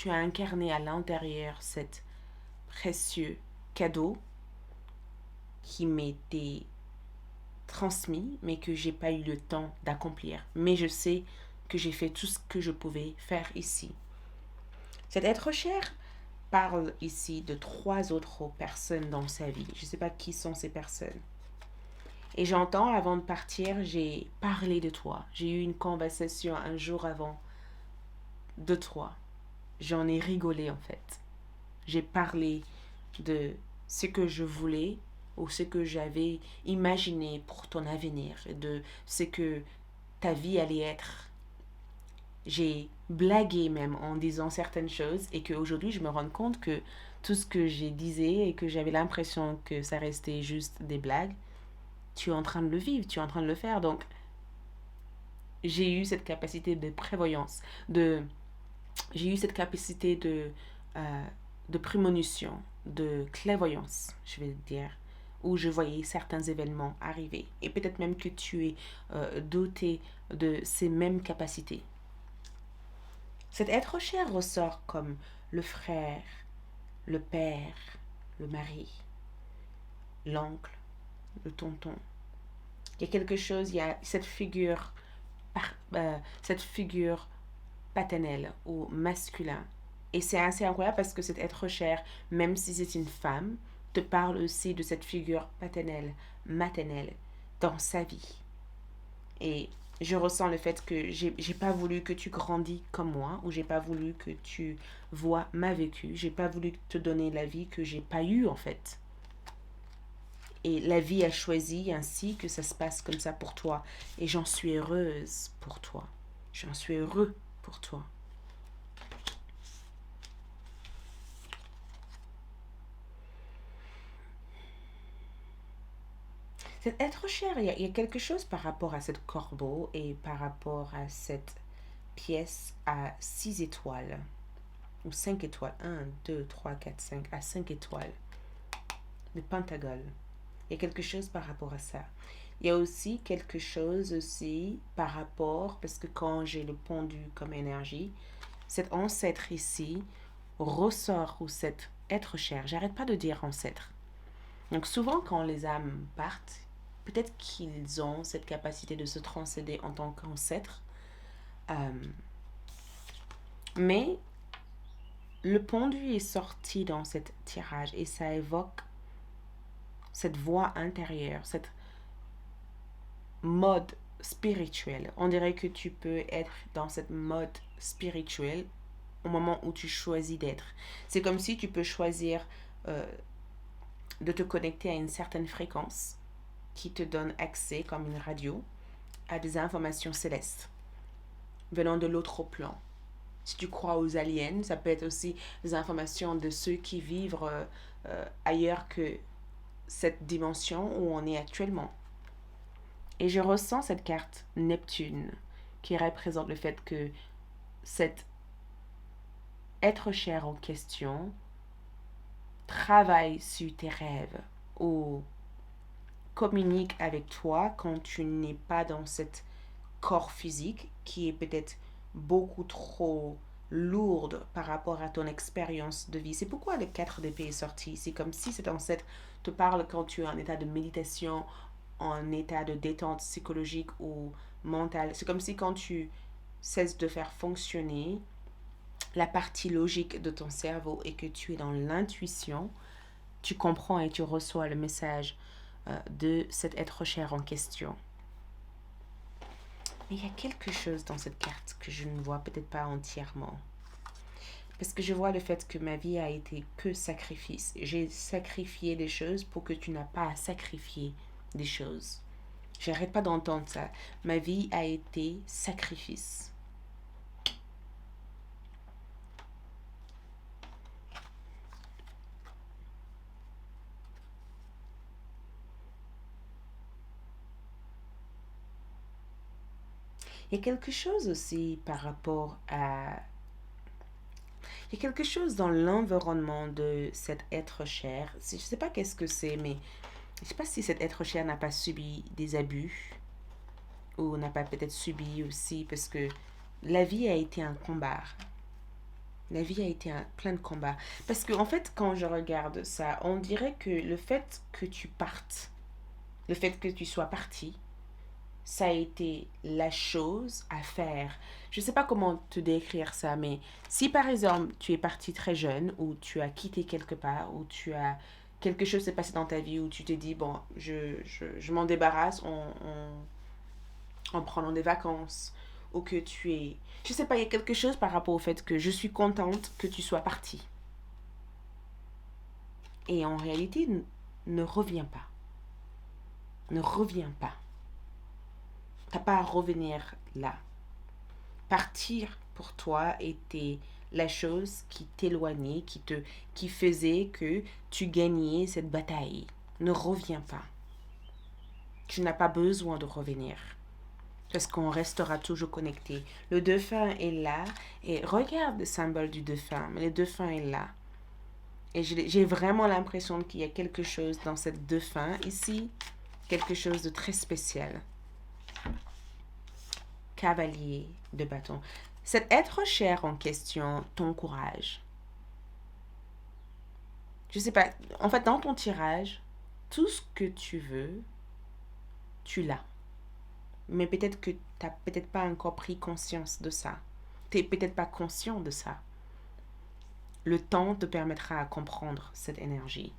incarné à l'intérieur cet précieux cadeau qui m'était transmis, mais que j'ai pas eu le temps d'accomplir. Mais je sais que j'ai fait tout ce que je pouvais faire ici. Cet être cher parle ici de 3 autres personnes dans sa vie. Je ne sais pas qui sont ces personnes. Et j'entends, avant de partir, j'ai parlé de toi. J'ai eu une conversation un jour avant de toi. J'en ai rigolé en fait. J'ai parlé de ce que je voulais ou ce que j'avais imaginé pour ton avenir et de ce que ta vie allait être. J'ai blagué même en disant certaines choses et qu'aujourd'hui je me rends compte que tout ce que j'ai disais et que j'avais l'impression que ça restait juste des blagues, tu es en train de le vivre, tu es en train de le faire. Donc, j'ai eu cette capacité de prévoyance, j'ai eu cette capacité de prémonition, de clairvoyance, je vais dire, où je voyais certains événements arriver. Et peut-être même que tu es doté de ces mêmes capacités. Cet être cher ressort comme le frère, le père, le mari, l'oncle, le tonton. Il y a quelque chose, il y a cette figure paternelle ou masculin. Et c'est assez incroyable parce que cet être cher, même si c'est une femme, te parle aussi de cette figure paternelle, maternelle dans sa vie. Et je ressens le fait que j'ai pas voulu que tu grandis comme moi ou j'ai pas voulu que tu vois ma vécu. J'ai pas voulu te donner la vie que j'ai pas eue en fait. Et la vie a choisi ainsi que ça se passe comme ça pour toi. Et j'en suis heureuse pour toi. J'en suis heureux pour toi. Cet être cher, il y a quelque chose par rapport à cette corbeau et par rapport à cette pièce à 6 étoiles. Ou 5 étoiles. 1, 2, 3, 4, 5. À 5 étoiles. Le pentagone. Il y a quelque chose par rapport à ça. Il y a aussi quelque chose aussi par rapport, parce que quand j'ai le pendu comme énergie, cet ancêtre ici ressort, ou cet être cher, j'arrête pas de dire ancêtre. Donc souvent quand les âmes partent, peut-être qu'ils ont cette capacité de se transcender en tant qu'ancêtre, euh, mais le pendu est sorti dans cet tirage et ça évoque cette voix intérieure, cette mode spirituel. On dirait que tu peux être dans cette mode spirituelle au moment où tu choisis d'être. C'est comme si tu peux choisir euh, de te connecter à une certaine fréquence qui te donne accès, comme une radio, à des informations célestes venant de l'autre plan. Si tu crois aux aliens, ça peut être aussi des informations de ceux qui vivent ailleurs que cette dimension où on est actuellement. Et je ressens cette carte Neptune qui représente le fait que cet être cher en question travaille sur tes rêves ou communique avec toi quand tu n'es pas dans cet corps physique qui est peut-être beaucoup trop lourde par rapport à ton expérience de vie. C'est pourquoi le 4 d'épée est sorti. C'est comme si cet ancêtre te parle quand tu es en état de méditation, en état de détente psychologique ou mentale. C'est comme si quand tu cesses de faire fonctionner la partie logique de ton cerveau et que tu es dans l'intuition, tu comprends et tu reçois le message de cet être cher en question. Mais il y a quelque chose dans cette carte que je ne vois peut-être pas entièrement. Parce que je vois le fait que ma vie a été que sacrifice. J'ai sacrifié des choses pour que tu n'as pas à sacrifier des choses. J'arrête pas d'entendre ça. Ma vie a été sacrifice. Il y a quelque chose aussi par rapport à... Il y a quelque chose dans l'environnement de cet être cher. Je ne sais pas qu'est-ce que c'est, mais je ne sais pas si cet être cher n'a pas subi des abus ou n'a pas peut-être subi aussi, parce que la vie a été un combat. La vie a été plein de combats. Parce que en fait, quand je regarde ça, on dirait que le fait que tu partes, le fait que tu sois parti, ça a été la chose à faire. Je ne sais pas comment te décrire ça, mais si par exemple tu es parti très jeune, ou tu as quitté quelque part, ou tu as quelque chose s'est passé dans ta vie, où tu t'es dit, bon, je m'en débarrasse en prenant des vacances, ou que tu es... Je sais pas, il y a quelque chose par rapport au fait que je suis contente que tu sois parti. Et en réalité, ne reviens pas. Ne reviens pas. T'as pas à revenir là. Partir pour toi était la chose qui t'éloignait, qui faisait que tu gagnais cette bataille. Ne reviens pas. Tu n'as pas besoin de revenir. Parce qu'on restera toujours connecté. Le dauphin est là. Et regarde le symbole du dauphin. Mais le dauphin est là. Et j'ai vraiment l'impression qu'il y a quelque chose dans cette dauphin ici. Quelque chose de très spécial. Cavalier de bâton. Cet être cher en question t'encourage. Je sais pas. En fait, dans ton tirage, tout ce que tu veux, tu l'as. Mais peut-être que tu n'as peut-être pas encore pris conscience de ça. Tu n'es peut-être pas conscient de ça. Le temps te permettra à comprendre cette énergie.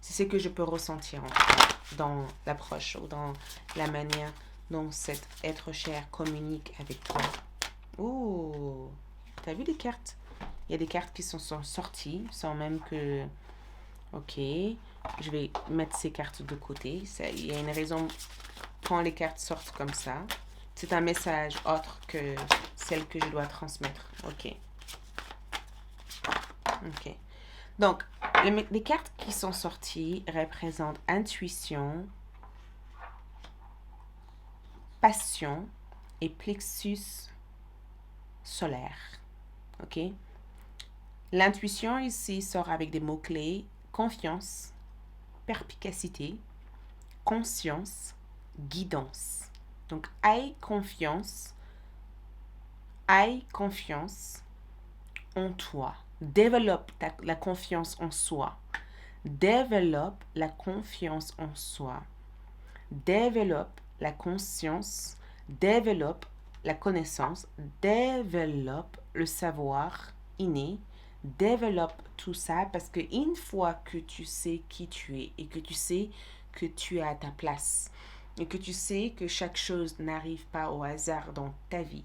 C'est ce que je peux ressentir en fait, dans l'approche ou dans la manière dont cet être cher communique avec toi. Oh, t'as vu les cartes? Il y a des cartes qui sont sorties sans même que... Ok, je vais mettre ces cartes de côté. Il y a une raison quand les cartes sortent comme ça. C'est un message autre que celle que je dois transmettre. Ok. Ok. Donc, les cartes qui sont sorties représentent intuition, passion et plexus solaire. Ok? L'intuition ici sort avec des mots-clés confiance, perspicacité, conscience, guidance. Donc, aie confiance en toi. Développe la confiance en soi. Développe la confiance en soi. Développe la conscience. Développe la connaissance. Développe le savoir inné. Développe tout ça parce que une fois que tu sais qui tu es et que tu sais que tu es à ta place et que tu sais que chaque chose n'arrive pas au hasard dans ta vie,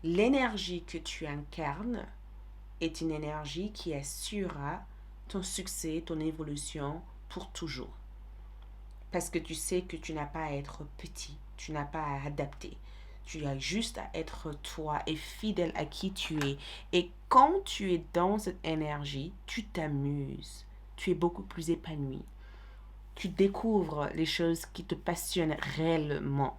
l'énergie que tu incarnes est une énergie qui assurera ton succès, ton évolution pour toujours. Parce que tu sais que tu n'as pas à être petit, tu n'as pas à adapter. Tu as juste à être toi et fidèle à qui tu es. Et quand tu es dans cette énergie, tu t'amuses. Tu es beaucoup plus épanoui. Tu découvres les choses qui te passionnent réellement.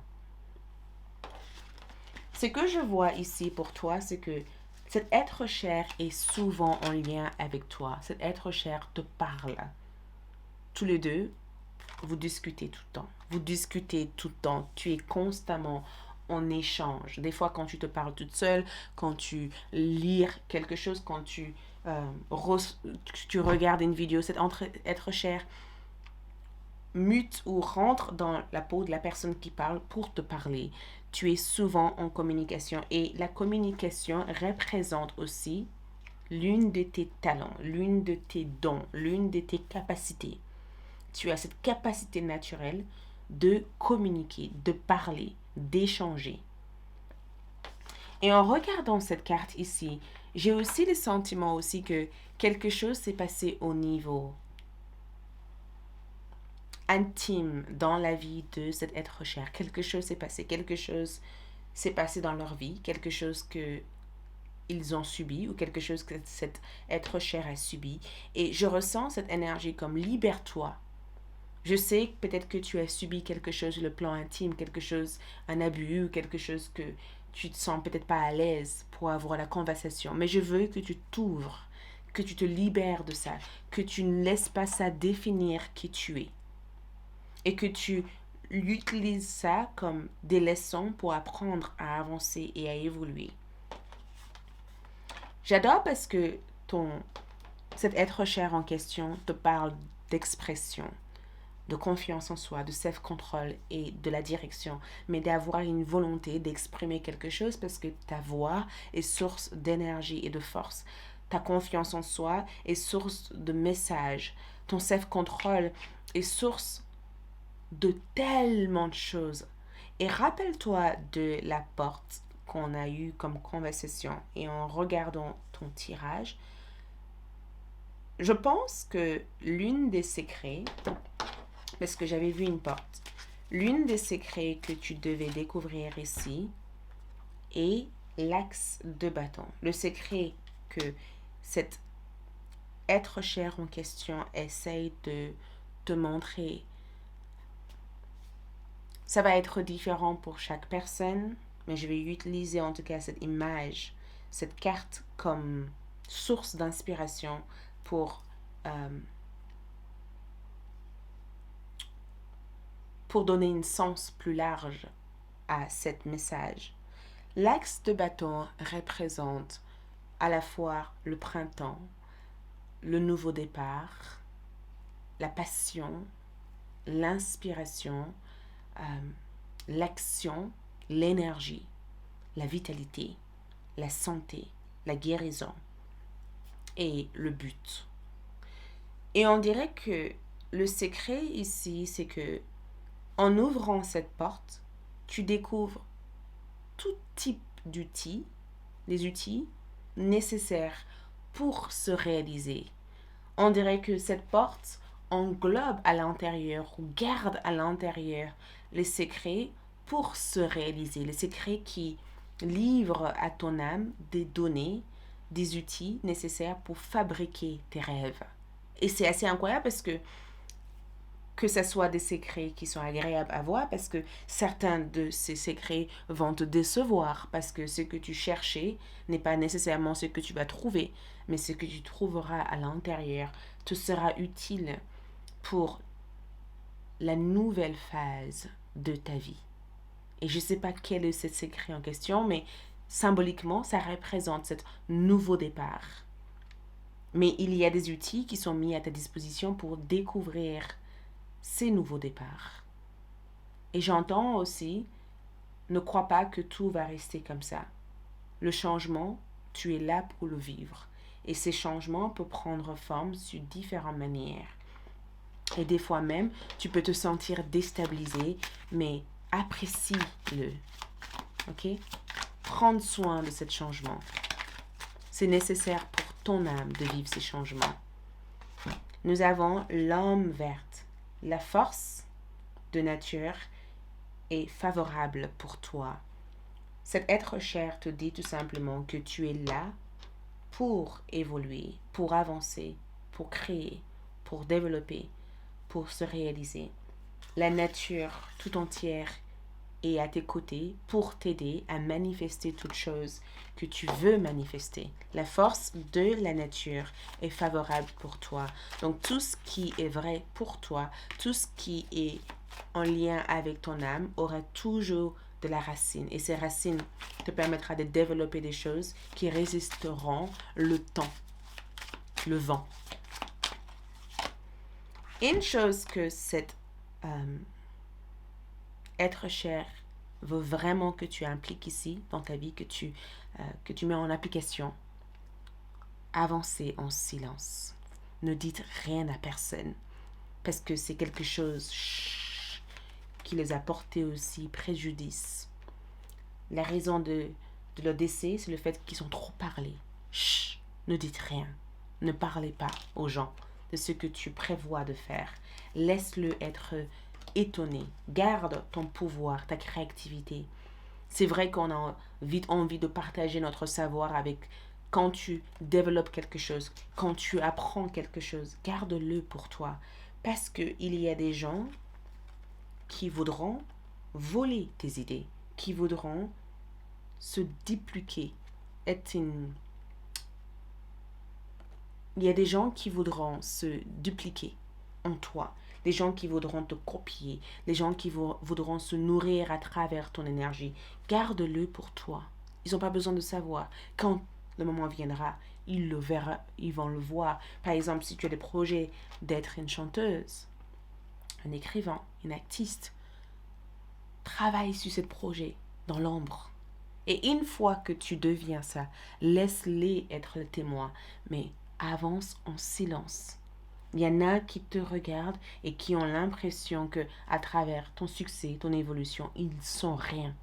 Ce que je vois ici pour toi, c'est que cet être cher est souvent en lien avec toi. Cet être cher te parle. Tous les deux, vous discutez tout le temps. Vous discutez tout le temps. Tu es constamment en échange. Des fois, quand tu te parles toute seule, quand tu lis quelque chose, quand tu regardes une vidéo, cet être cher mute ou rentre dans la peau de la personne qui parle pour te parler. Tu es souvent en communication et la communication représente aussi l'une de tes talents, l'une de tes dons, l'une de tes capacités. Tu as cette capacité naturelle de communiquer, de parler, d'échanger. Et en regardant cette carte ici, j'ai aussi le sentiment aussi que quelque chose s'est passé au niveau intime dans la vie de cet être cher. Quelque chose s'est passé, quelque chose s'est passé dans leur vie, quelque chose que ils ont subi ou quelque chose que cet être cher a subi. Et je ressens cette énergie comme libère-toi. Je sais peut-être que tu as subi quelque chose sur le plan intime, quelque chose, un abus ou quelque chose que tu te sens peut-être pas à l'aise pour avoir la conversation. Mais je veux que tu t'ouvres, que tu te libères de ça, que tu ne laisses pas ça définir qui tu es. Et que tu utilises ça comme des leçons pour apprendre à avancer et à évoluer. J'adore parce que cet être cher en question te parle d'expression, de confiance en soi, de self-control et de la direction, mais d'avoir une volonté d'exprimer quelque chose parce que ta voix est source d'énergie et de force. Ta confiance en soi est source de message. Ton self-control est source de tellement de choses. Et rappelle-toi de la porte qu'on a eue comme conversation et en regardant ton tirage, je pense que l'une des secrets, parce que j'avais vu une porte, l'une des secrets que tu devais découvrir ici est l'axe de bâton. Le secret que cet être cher en question essaye de te montrer. Ça va être différent pour chaque personne, mais je vais utiliser en tout cas cette image, cette carte comme source d'inspiration pour donner un sens plus large à ce message. L'axe de bâton représente à la fois le printemps, le nouveau départ, la passion, l'inspiration, l'action, l'énergie, la vitalité, la santé, la guérison et le but. Et on dirait que le secret ici, c'est que en ouvrant cette porte, tu découvres tout type d'outils, les outils nécessaires pour se réaliser. On dirait que cette porte englobe à l'intérieur ou garde à l'intérieur les secrets pour se réaliser, les secrets qui livrent à ton âme des données, des outils nécessaires pour fabriquer tes rêves. Et c'est assez incroyable parce que ce soit des secrets qui sont agréables à voir, parce que certains de ces secrets vont te décevoir, parce que ce que tu cherchais n'est pas nécessairement ce que tu vas trouver, mais ce que tu trouveras à l'intérieur te sera utile pour la nouvelle phase de ta vie. Et je ne sais pas quel est ce secret en question, mais symboliquement, ça représente ce nouveau départ. Mais il y a des outils qui sont mis à ta disposition pour découvrir ces nouveaux départs. Et j'entends aussi, ne crois pas que tout va rester comme ça. Le changement, tu es là pour le vivre. Et ces changements peuvent prendre forme sur différentes manières. Et des fois même, tu peux te sentir déstabilisé, mais apprécie-le. Ok? Prendre soin de ce changement. C'est nécessaire pour ton âme de vivre ces changements. Nous avons l'âme verte. La force de nature est favorable pour toi. Cet être cher te dit tout simplement que tu es là pour évoluer, pour avancer, pour créer, pour développer, pour se réaliser. La nature tout entière est à tes côtés pour t'aider à manifester toutes choses que tu veux manifester. La force de la nature est favorable pour toi. Donc tout ce qui est vrai pour toi, tout ce qui est en lien avec ton âme aura toujours de la racine. Et ces racines te permettra de développer des choses qui résisteront le temps, le vent. Une chose que cet être cher veut vraiment que tu impliques ici dans ta vie, que tu mets en application, avancez en silence. Ne dites rien à personne parce que c'est quelque chose qui les a portés aussi préjudice. La raison de leur décès, c'est le fait qu'ils ont trop parlé. Chut, ne dites rien. Ne parlez pas aux gens de ce que tu prévois de faire. Laisse-le être étonné. Garde ton pouvoir, ta créativité. C'est vrai qu'on a vite envie de partager notre savoir avec quand tu développes quelque chose, quand tu apprends quelque chose. Garde-le pour toi. Parce qu'il y a des gens qui voudront voler tes idées, qui voudront se dupliquer. Il y a des gens qui voudront se dupliquer en toi, des gens qui voudront te copier, des gens qui voudront se nourrir à travers ton énergie. Garde-le pour toi. Ils n'ont pas besoin de savoir. Quand le moment viendra, ils le verront, ils vont le voir. Par exemple, si tu as des projets d'être une chanteuse, un écrivain, une artiste, travaille sur ce projet dans l'ombre. Et une fois que tu deviens ça, laisse-les être le témoin, mais avance en silence. Il y en a qui te regardent et qui ont l'impression que à travers ton succès, ton évolution, ils ne sont rien.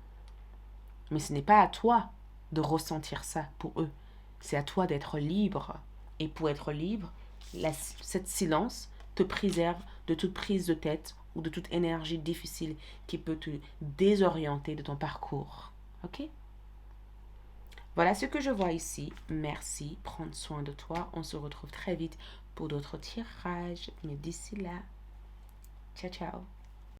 Mais ce n'est pas à toi de ressentir ça pour eux. C'est à toi d'être libre. Et pour être libre, cette silence te préserve de toute prise de tête ou de toute énergie difficile qui peut te désorienter de ton parcours. Ok? Voilà ce que je vois ici. Merci. Prends soin de toi. On se retrouve très vite pour d'autres tirages. Mais d'ici là, ciao, ciao.